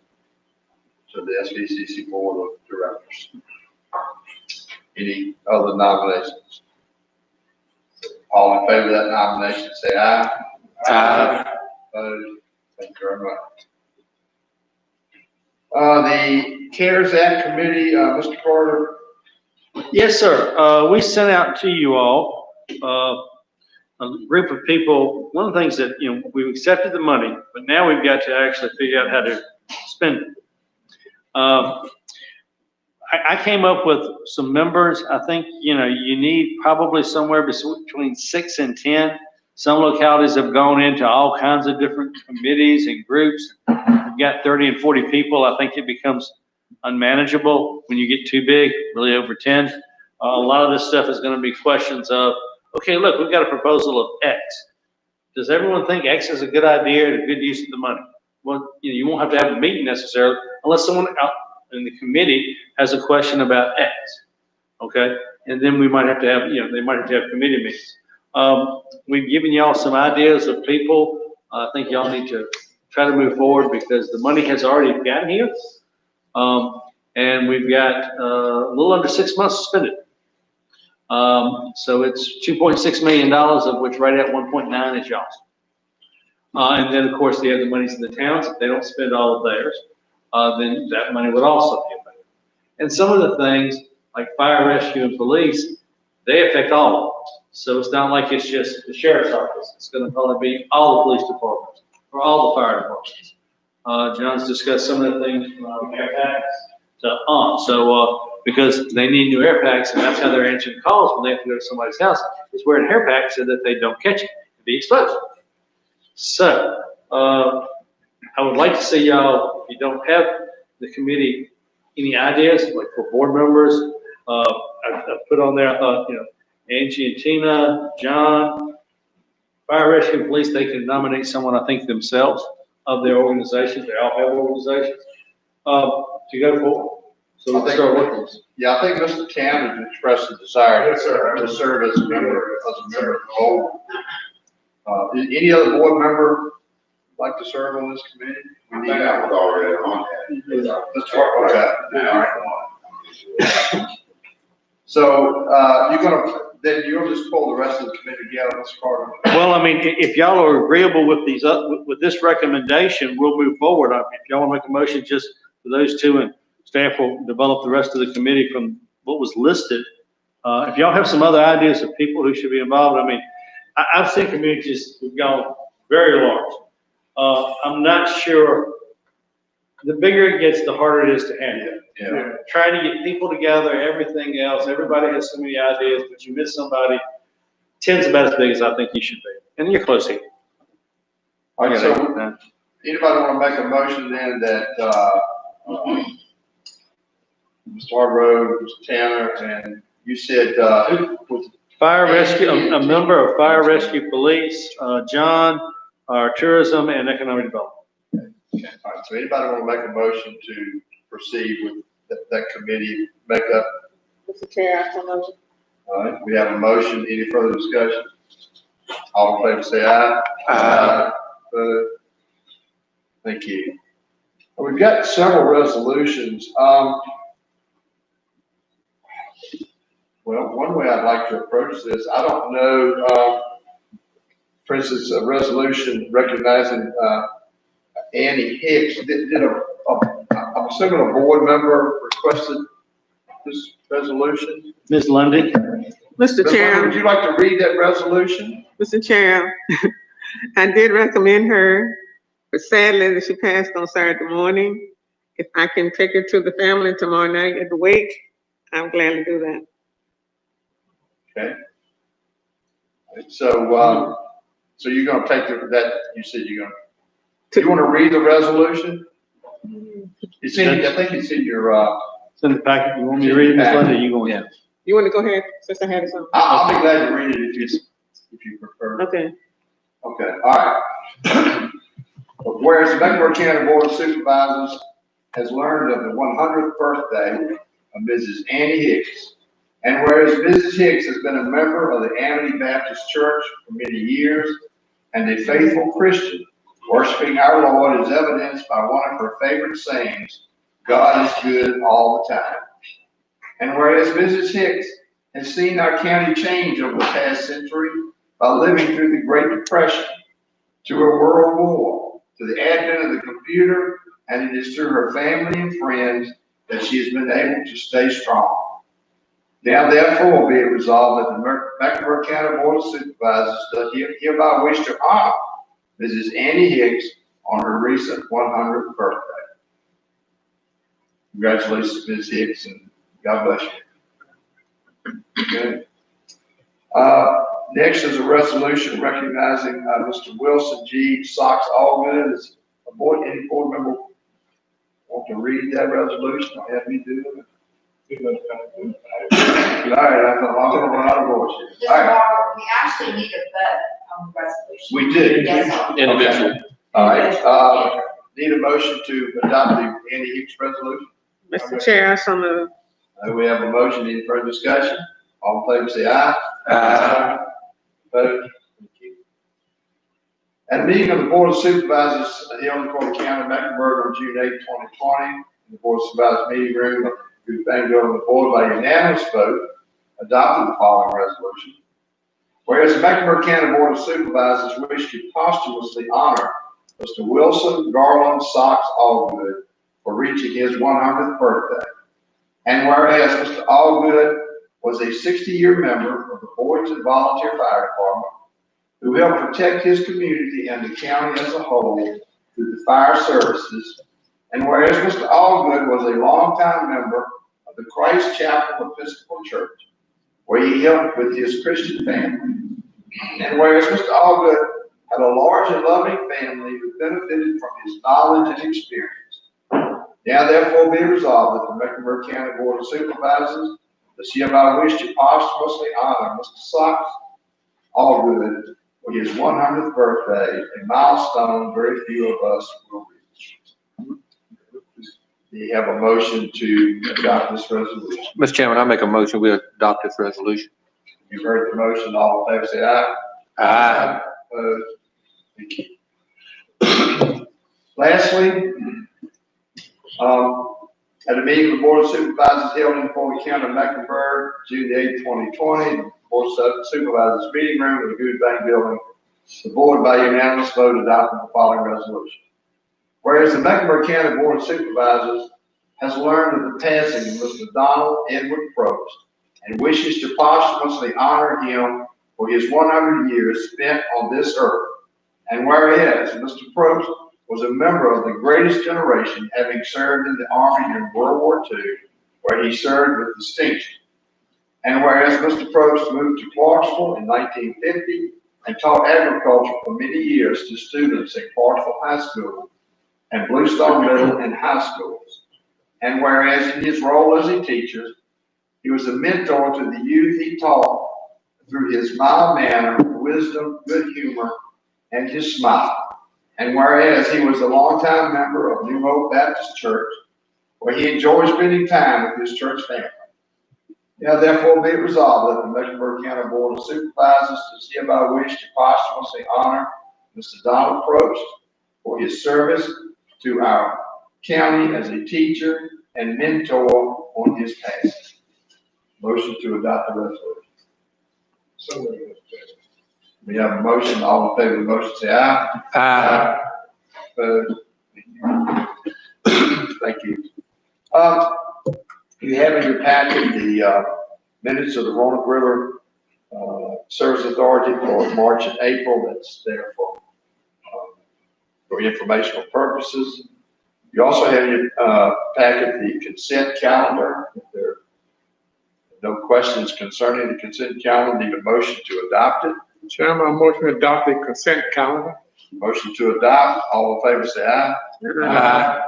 to the SBCC Board of Directors. Any other nominations? All in favor of that nomination, say aye. Aye. Opposed? Thank you very much. The CARES Act Committee, Mr. Carter. Yes, sir. We sent out to you all a group of people. One of the things that, we've accepted the money, but now we've got to actually figure out how to spend it. I came up with some numbers. I think, you need probably somewhere between 6 and 10. Some localities have gone into all kinds of different committees and groups. We've got 30 and 40 people. I think it becomes unmanageable when you get too big, really over 10. A lot of this stuff is gonna be questions of, okay, look, we've got a proposal of X. Does everyone think X is a good idea and a good use of the money? Well, you won't have to have a meeting necessarily unless someone out in the committee has a question about X, okay? And then we might have to have, they might have to have committee meetings. We've given y'all some ideas of people. I think y'all need to try to move forward because the money has already gotten here. And we've got a little under 6 months to spend it. So it's $2.6 million, of which right at 1.9 is y'all's. And then, of course, the other monies in the towns, if they don't spend all of theirs, then that money would also be affected. And some of the things, like fire, rescue, and police, they affect all of them. So it's not like it's just the sheriff's office. It's gonna probably be all the police departments, or all the fire departments. John's discussed some of the things from air packs. Because they need new air packs, and that's how they're answering calls when they have to go to somebody's house, is wearing air packs so that they don't catch it and be exposed. So, I would like to see y'all, if you don't have the committee, any ideas, like for board members, I put on there, I thought, Angie and Tina, John, fire, rescue, and police, they can nominate someone, I think, themselves of their organizations. They all have organizations, to go forward. So we'll start working this. Yeah, I think Mr. Tan has expressed a desire to serve as a member of the board. Any other board member like to serve on this committee? I think I was already on that. Let's talk about that. All right. So, you'll just pull the rest of the committee together, Mr. Carter? Well, I mean, if y'all are agreeable with these, with this recommendation, we'll move forward. If y'all want to make a motion just for those two, and staff will develop the rest of the committee from what was listed. If y'all have some other ideas of people who should be involved, I mean, I've seen communities who've gone very large. I'm not sure, the bigger it gets, the harder it is to handle. Yeah. Trying to get people together, everything else, everybody has so many ideas, but you miss somebody, 10's about as big as I think you should be. And you're close here. All right, so anybody want to make a motion then that, Mr. Hargrove, Mr. Tanner, and you said, Fire rescue, a member of fire rescue police, John, our tourism and economic development. Okay, all right, so anybody want to make a motion to proceed with that committee makeup? Mr. Chair, I so motion. All right, we have a motion. Any further discussion? All in favor say aye. Aye. Thank you. We've got several resolutions. Well, one way I'd like to approach this, I don't know, for instance, a resolution recognizing Annie Hicks. I'm assuming a board member requested this resolution. Ms. Lundy? Mr. Ms. Lundy, Chair, would you like to read that resolution? Mr. Chair, I did recommend her, but sadly she passed on Saturday morning. If I can take her to the family tomorrow night at the wake, I'm glad to do that. Okay. So, so you're gonna take that, you said you're gonna, do you want to read the resolution? It's in, I think it's in your, It's in the packet. You want me to read it, Ms. Lundy? You going? Yeah. You want to go ahead, since I had it on? I'll be glad to read it if you prefer. Okay. Okay, all right. Whereas the Mecklenburg County Board of Supervisors has learned of the 100th birthday of Mrs. Annie Hicks, and whereas Mrs. Hicks has been a member of the Amity Baptist Church for many years and a faithful Christian, worshiping our Lord is evidenced by one of her favorite sayings, God is good all the time. And whereas Mrs. Hicks has seen our county change over the past century by living through the Great Depression, to a world war, to the advent of the computer, and it is through her family and friends that she has been able to stay strong. Now therefore be it resolved that the Mecklenburg County Board of Supervisors does hereby wish to honor Mrs. Annie Hicks on her recent 100th birthday. Congratulations, Ms. Hicks, and God bless you. Okay. Next is a resolution recognizing Mr. Wilson G. Sox Allgood as a board. Any board member want to read that resolution or have me do it? All right, I'm gonna run out of voice here. Mr. All right, Barber, we actually need a vote on the resolution. we do. Yes, sir. Individual. All right, need a motion to adopt the Andy Hicks resolution. Mr. Chair, I so move. We have a motion, any further discussion? All in favor, say aye. Aye. Opposed? Thank you. At a meeting of the Board of Supervisors held in Court County, Mecklenburg on June 8, 2020, in the Board of Supervisors meeting room of the Bank Building, the board by unanimous vote adopted the following resolution. Whereas the Mecklenburg County Board of Supervisors wish to posthumously honor Mr. Wilson Garland Sox Allgood for reaching his 100th birthday. And whereas Mr. Allgood was a 60-year member of the Boynton Volunteer Fire Department who helped protect his community and the county as a whole through the fire services. And whereas Mr. Allgood was a longtime member of the Christ Chapel Episcopal Church, where he helped with his Christian family. And whereas Mr. Allgood had a large and loving family who benefited from his knowledge and experience. Now therefore be resolved that the Mecklenburg County Board of Supervisors does hereby wish to posthumously honor Mr. Sox Allgood for his 100th birthday, a milestone very few of us will reach. Do you have a motion to adopt this resolution? Mr. Chairman, I make a motion, we adopt this resolution. You've heard the motion, all in favor say aye. Aye. Opposed? Thank you. Lastly, at a meeting of the Board of Supervisors held in Foley County, Mecklenburg, June 8, 2020, the Board of Supervisors meeting room of the Good Bank Building, the board by unanimous vote adopted the following resolution. Whereas the Mecklenburg County Board of Supervisors has learned of the passing of Mr. Donald Edward Probst and wishes to posthumously honor him for his 100 years spent on this earth. And whereas Mr. Probst was a member of the greatest generation, having served in the Army in World War II, where he served with distinction. And whereas Mr. Probst moved to Clarksville in 1950 and taught agriculture for many years to students at Clarksville High School and Bluestone Middle and High Schools. And whereas in his role as a teacher, he was a mentor to the youth he taught through his mild manner, wisdom, good humor, and his smile. And whereas he was a longtime member of New Hope Baptist Church, where he enjoyed spending time with his church family. Now therefore be it resolved that the Mecklenburg County Board of Supervisors does hereby wish to posthumously honor Mr. Donald Probst for his service to our county as a teacher and mentor on his passing. Motion to adopt the resolution. So moved. We have a motion, all in favor of the motion say aye. Aye. Opposed? Thank you. You have in your packet the minutes of the Roanoke River Service Authority for March and April. That's there for informational purposes. You also have in your packet the consent calendar. If there are no questions concerning the consent calendar, need a motion to adopt it. Chairman, I motion to adopt the consent calendar. Motion to adopt, all in favor say aye. Aye.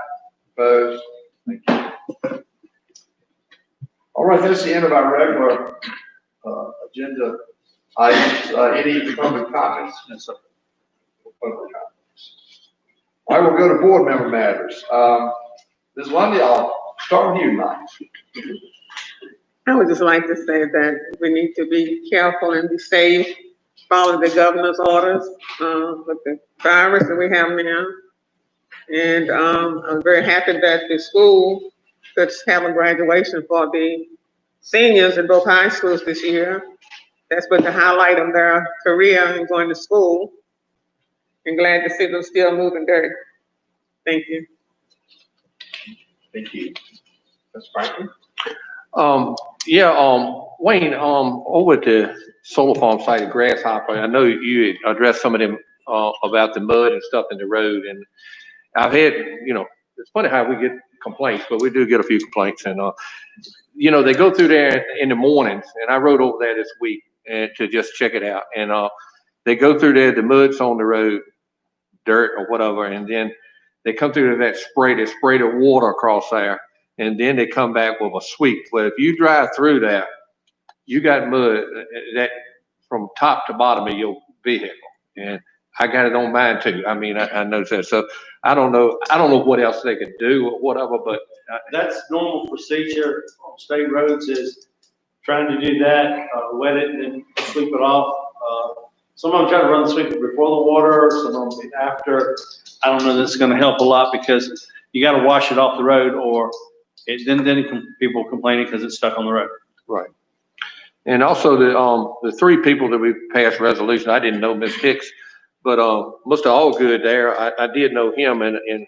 Opposed? Thank you. All right, that's the end of our regular agenda items. Any public comments? Yes, sir. Public comments. I will go to board member matters. Ms. Lundy, I'll start with you, Mike. I would just like to say that we need to be careful and be safe, follow the governor's orders with the virus that we have now. And I'm very happy that the school could have a graduation for the seniors in both high schools this year. That's been the highlight of their career and going to school. And glad to see them still moving dirt. Thank you. Thank you. Ms. Franklin? Wayne, over at the solar farm site at Grasshopper, I know you addressed some of them about the mud and stuff in the road, and I've had, it's funny how we get complaints, but we do get a few complaints, and they go through there in the mornings, and I rode over there this week and to just check it out, and they go through there, the mud's on the road, dirt or whatever, and then they come through that spray, they spray the water across there, and then they come back with a sweep. But if you drive through there, you got mud that from top to bottom of your vehicle. And I got it on mine too. I mean, I noticed that. So I don't know what else they could do or whatever, but That's normal procedure on state roads is trying to do that, wet it and then sweep it off. Some of them try to run the sweeper before the water, some of them after. I don't know that's gonna help a lot because you gotta wash it off the road or people complaining because it's stuck on the road. right. And also the three people that we passed resolution, I didn't know Ms. Hicks, but Mr. Allgood there, I did know him, and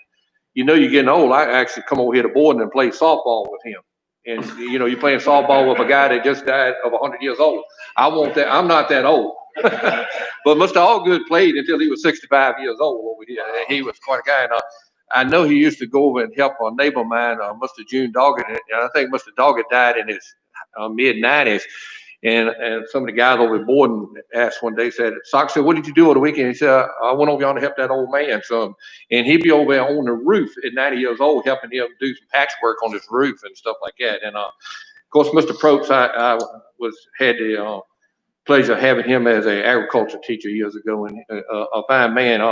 you know you're getting old. I actually come over here to Borden and play softball with him. And you know, you're playing softball with a guy that just died of 100 years old. I want that. I'm not that old. But Mr. Allgood played until he was 65 years old over here. And he was quite a guy. And I know he used to go over and help a neighbor of mine, Mr. June Doggett. And I think Mr. Doggett died in his mid-90s. And some of the guys over at Borden asked one day, said, Sox said, what did you do over the weekend? He said, I went over yonder to help that old man some. And he'd be over there on the roof at 90 years old, helping him do some patchwork on his roof and stuff like that. And of course, Mr. Probst, I had the pleasure of having him as an agriculture teacher years ago, and a fine man.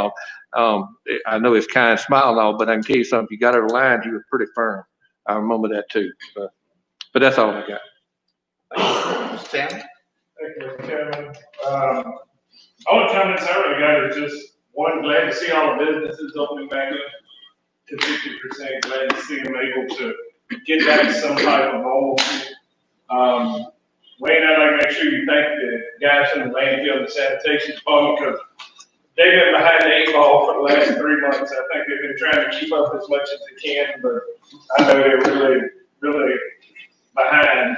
I know his kind smile and all, but I can tell you something, if you got out of line, he was pretty firm. I remember that too. But that's all I got. Mr. Chairman? Thank you, Mr. Chairman. All the comments I really got is just, one, glad to see all the businesses opening back up to 50%, glad to see them able to get back to some type of normalcy. Wayne, I'd like to make sure you thank the guys from the landfill and the sanitation department, because they've been behind the 8 ball for the last 3 months. I think they've been trying to keep up as much as they can, but I know they're really behind.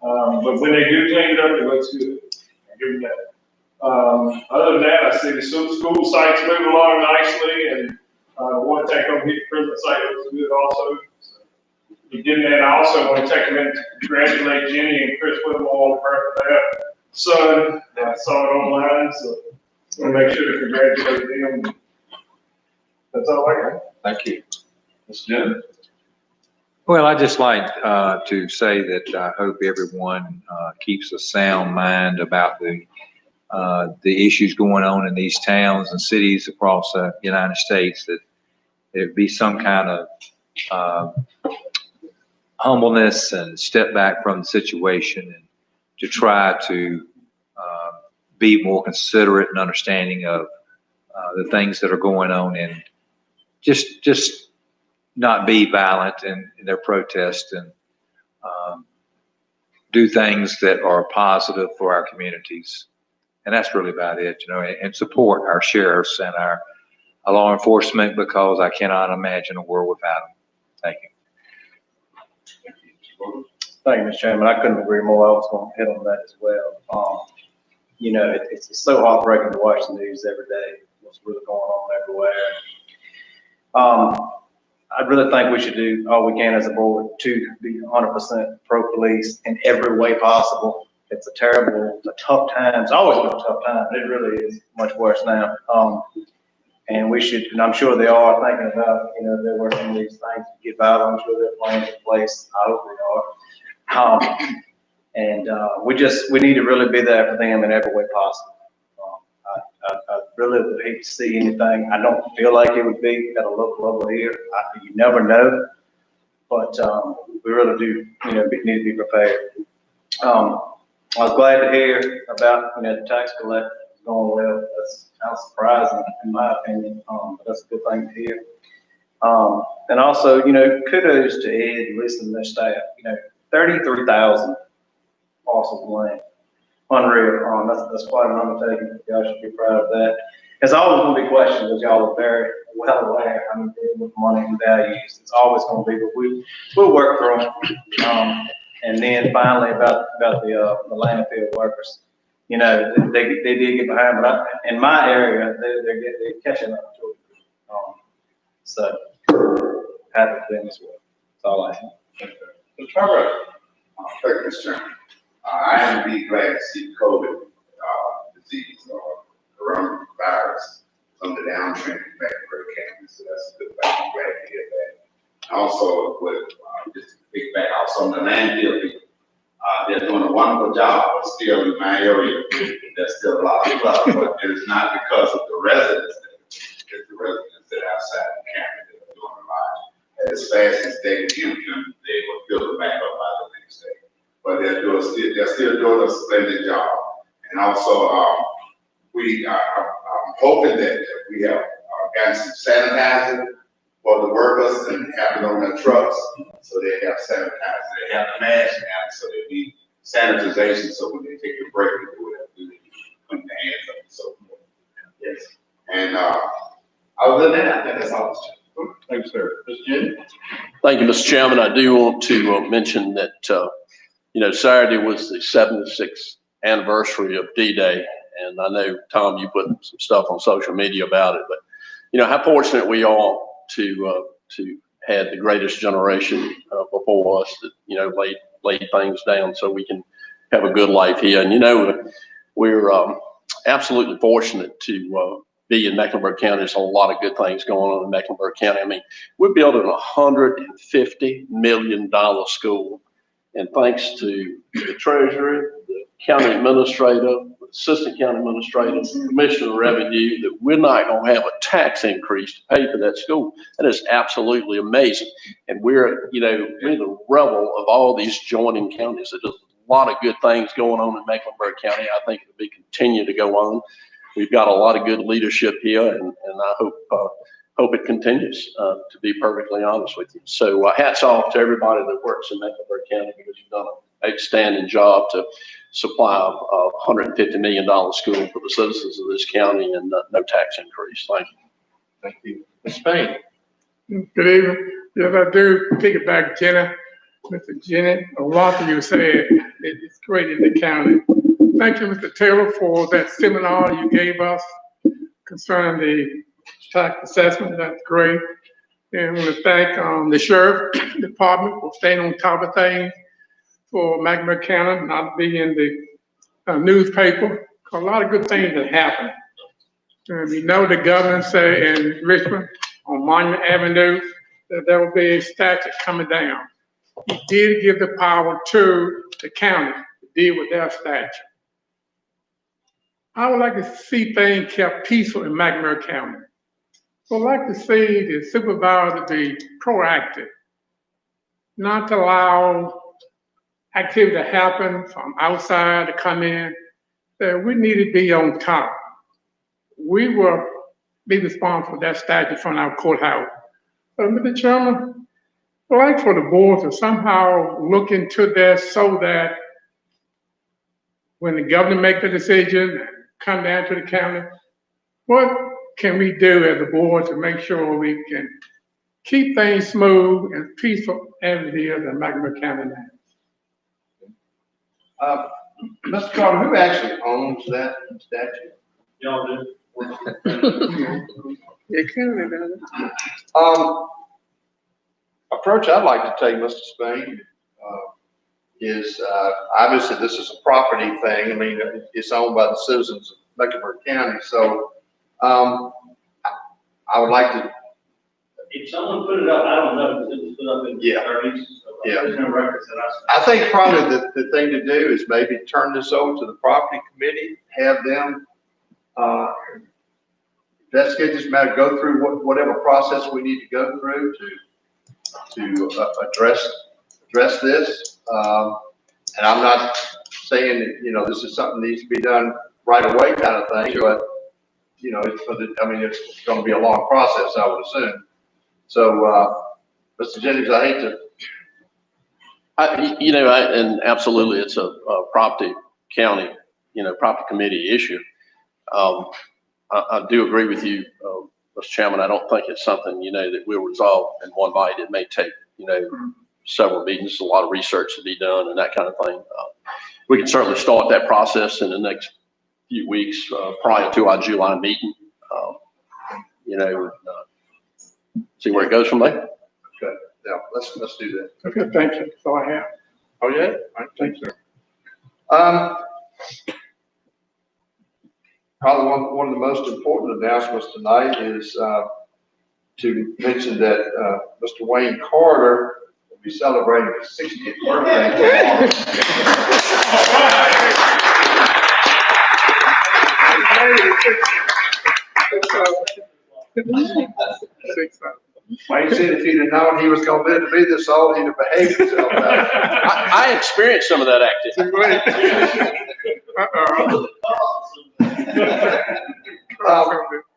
But when they do clean it up, it looks good. I give them that. Other than that, I see the school sites moving along nicely, and the water tank over here, the prison site looks good also. So, we did that. I also want to take a minute to congratulate Jenny and Chris Whitmore on the birth of their son. I saw it online, so I want to make sure to congratulate them. That's all I got. Thank you. Mr. Jim? Well, I'd just like to say that I hope everyone keeps a sound mind about the issues going on in these towns and cities across the United States, that there be some kind of humbleness and step back from the situation, and to try to be more considerate and understanding of the things that are going on, and just not be violent in their protest, and do things that are positive for our communities. And that's really about it, you know, and support our sheriffs and our law enforcement, because I cannot imagine a world without them. Thank you. Thank you, Mr. Chairman. I couldn't agree more. I was going to hit on that as well. You know, it's so heartbreaking to watch the news every day, what's really going on everywhere. I really think we should do all we can as a board to be 100% pro-police in every way possible. It's a tough time. It's always been a tough time. It really is much worse now. And we should, and I'm sure they are thinking about, you know, they're working on these things to get out. I'm sure they're plans in place. I hope they are. We need to really be there for them in every way possible. I really would hate to see anything. I don't feel like it would be at a local level here. You never know, but we really do, you know, need to be prepared. I was glad to hear about, you know, the tax collector going well. That's kind of surprising in my opinion. But that's a good thing to hear. And also, you know, kudos to Ed and Lisa and their staff. You know, 33,000 parcels of land. Unreal. That's quite an undertaking. Y'all should be proud of that. There's always going to be questions, as y'all are very well aware. I mean, with money and values, it's always going to be, but we'll work through them. And then finally about the landfill workers, you know, they did get behind, but in my area, they're catching up to it. So happy for them as well. That's all I have. Thank you, Mr. Chairman. I am indeed glad to see COVID disease or coronavirus on the downtrend in Mecklenburg County. So that's a good thing. I'm glad to hear that. Also, with just to pick back also on the landfill people, They're doing a wonderful job, but still in my area, there's still a lot of clutter, but it's not because of the residents. It's the residents that are outside the county that are doing a lot. And as fast as they can, they will fill it back up by the next day. But they're still doing a splendid job. And also, I'm hoping that we have gotten some sanitizer for the workers and have it on their trucks, so they have sanitizer. They have the mask now, so they need sanitization, so when they take a break, they do it, clean their hands up and so forth. Yes. And other than that, I think that's all. Thank you, sir. Mr. Jenny? Thank you, Mr. Chairman. I do want to mention that, Saturday was the 76th anniversary of D-Day. And I know, Tom, you put some stuff on social media about it, but, how fortunate we are to had the greatest generation before us that, laid things down so we can have a good life here. And, we're absolutely fortunate to be in Mecklenburg County. There's a lot of good things going on in Mecklenburg County. I mean, we're building a $150 million school. And thanks to the treasurer, the county administrator, assistant county administrator, commissioner of revenue, that we're not going to have a tax increase to pay for that school. That is absolutely amazing. And we're the rebel of all these joining counties. There's a lot of good things going on in Mecklenburg County. I think it'll continue to go on. We've got a lot of good leadership here, and I hope it continues, to be perfectly honest with you. So hats off to everybody that works in Mecklenburg County, because you've done an outstanding job to supply a $150 million school for the citizens of this county, and no tax increase. Thank you. Thank you. Ms. Spain? Good evening. Yes, I do take it back, Jenna. Mr. Jenny, a lot of you said it's great in the county. Thank you, Mr. Taylor, for that seminar you gave us concerning the tax assessment. That's great. And I want to thank the sheriff department for staying on top of things, for Mecklenburg County not being in the newspaper. A lot of good things that happen. And we know the governor said in Richmond on Monument Avenue that there will be a statue coming down. He did give the power to the county to deal with their statute. I would like to see things kept peaceful in Mecklenburg County. So I'd like to see the supervisor be proactive, not to allow activity to happen from outside to come in. That we need to be on top. We will be responsible for that statute from our courthouse. So, Mr. Chairman, I'd like for the board to somehow look into this so that when the governor makes the decision, come down to the county, what can we do as a board to make sure we can keep things smooth and peaceful as it is in Mecklenburg County now? Mr. Carter, who actually owns that statue? Y'all do. Yeah, county does it. Approach I'd like to take, Mr. Spain, is obviously this is a property thing. I mean, it's owned by the citizens of Mecklenburg County. So I would like to. If someone put it up, I don't know, because it was put up in the 30s. So there's no records that I see. I think probably the thing to do is maybe turn this over to the property committee, have them investigate this matter, go through whatever process we need to go through to address this. And I'm not saying that, this is something that needs to be done right away kind of thing, but, it's going to be a long process, I would assume. So, Mr. Jennings, I hate to. And absolutely, it's a property county, property committee issue. I do agree with you, Mr. Chairman. I don't think it's something, that we'll resolve in one bite. It may take, several meetings, a lot of research to be done and that kind of thing. We can certainly start that process in the next few weeks prior to our July meeting. See where it goes from there. Okay. Yeah, let's do that. Okay, thank you. That's all I have. Oh, yeah? All right, thank you. Probably one of the most important announcements tonight is to mention that Mr. Wayne Carter will be celebrating his 60th birthday Well, he said if he'd have known he was gonna live to be this old, he'd have behaved himself better. I experienced some of that activity.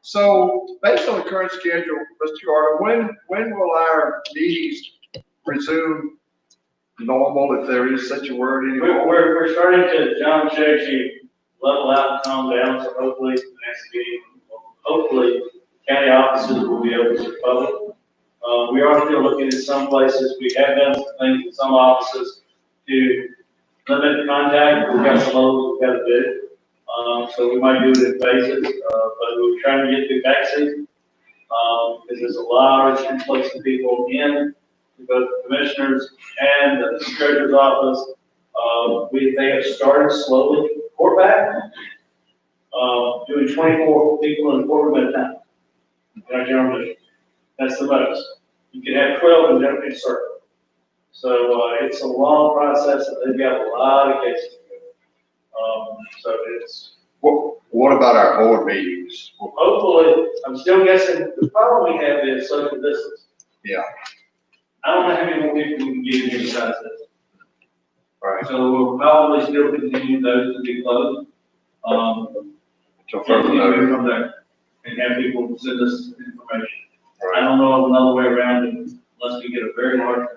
So based on the current schedule, Mr. Carter, when will our meetings resume normal, if there is such a word anymore? We're starting to, John showed you, level out and calm down, so hopefully the next meeting, hopefully county offices will be open to the public. We are still looking at some places, we have done some things in some offices to limit the contact, we've got some others, we've got a bit. So we might do it in phases, but we're trying to get through tax season. Because there's a lot of restrictions placing people in, both the commissioners and the treasurer's office. They have started slowly, court back, doing 24 people in a courtroom at a time. In our general district. That's the most. You can have 12 in deputy circuit. So, it's a long process and they've got a lot of cases to go. So it's. What about our board meetings? Hopefully, I'm still guessing, the problem we have is social distance. Yeah. I don't know how many more people we can get in here besides this. Right. So we'll probably still continue those to be closed. So further notice. From there and have people send us information. Right. I don't know of another way around it unless we get a very large.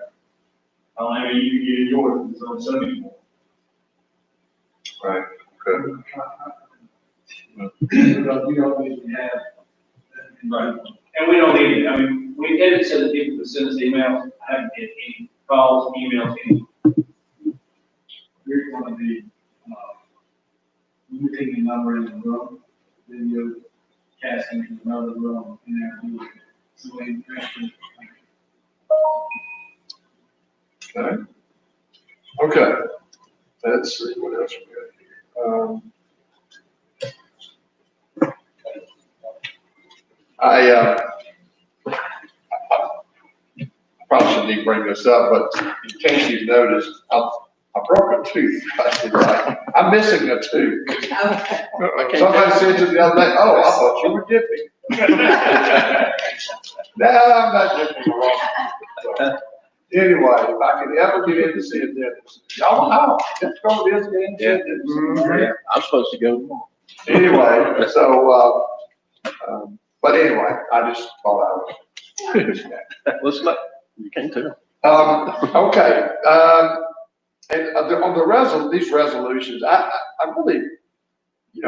I mean, you Jordan, so some people. Right. Good. We don't need to have. Right. And we don't need it. I mean, we did it so that people could send us emails. I haven't get any calls, emails, anything. We're going to be, moving the number in the room, video casting in another room, and then doing it. So we actually. Okay. Let's see what else we got here. I probably shouldn't even bring this up, but in case you've noticed, I broke a tooth. I'm missing a tooth. Somebody said to me the other day, "Oh, I thought you were dipping." No, I'm not dipping. So, anyway, if I could ever get in to see a dentist, y'all know, let's go to this again. Yeah, I'm supposed to go tomorrow. Anyway, so, but anyway, I just thought I was. Let's not, you can't tell. Okay, and on these resolutions, I really,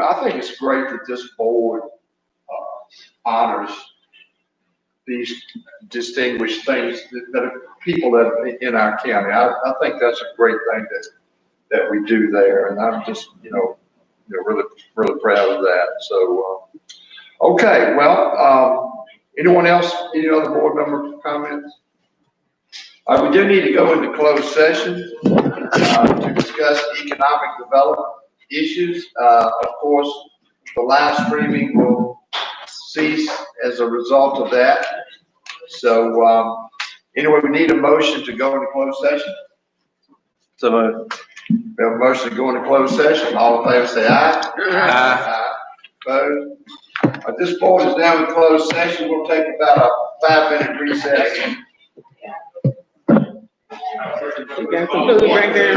I think it's great that this board honors these distinguished things that are people that in our county. I think that's a great thing that we do there, and I'm just, really, really proud of that. So, okay, well, anyone else, any other board member comments? We do need to go into closed session to discuss economic development issues. Of course, the live streaming will cease as a result of that. So, anyway, we need a motion to go into closed session. So, we have a motion to go into closed session. All in favor say aye. Aye. Opposed? This board is now in closed session. We'll take about a 5-minute recess. You got some food right there.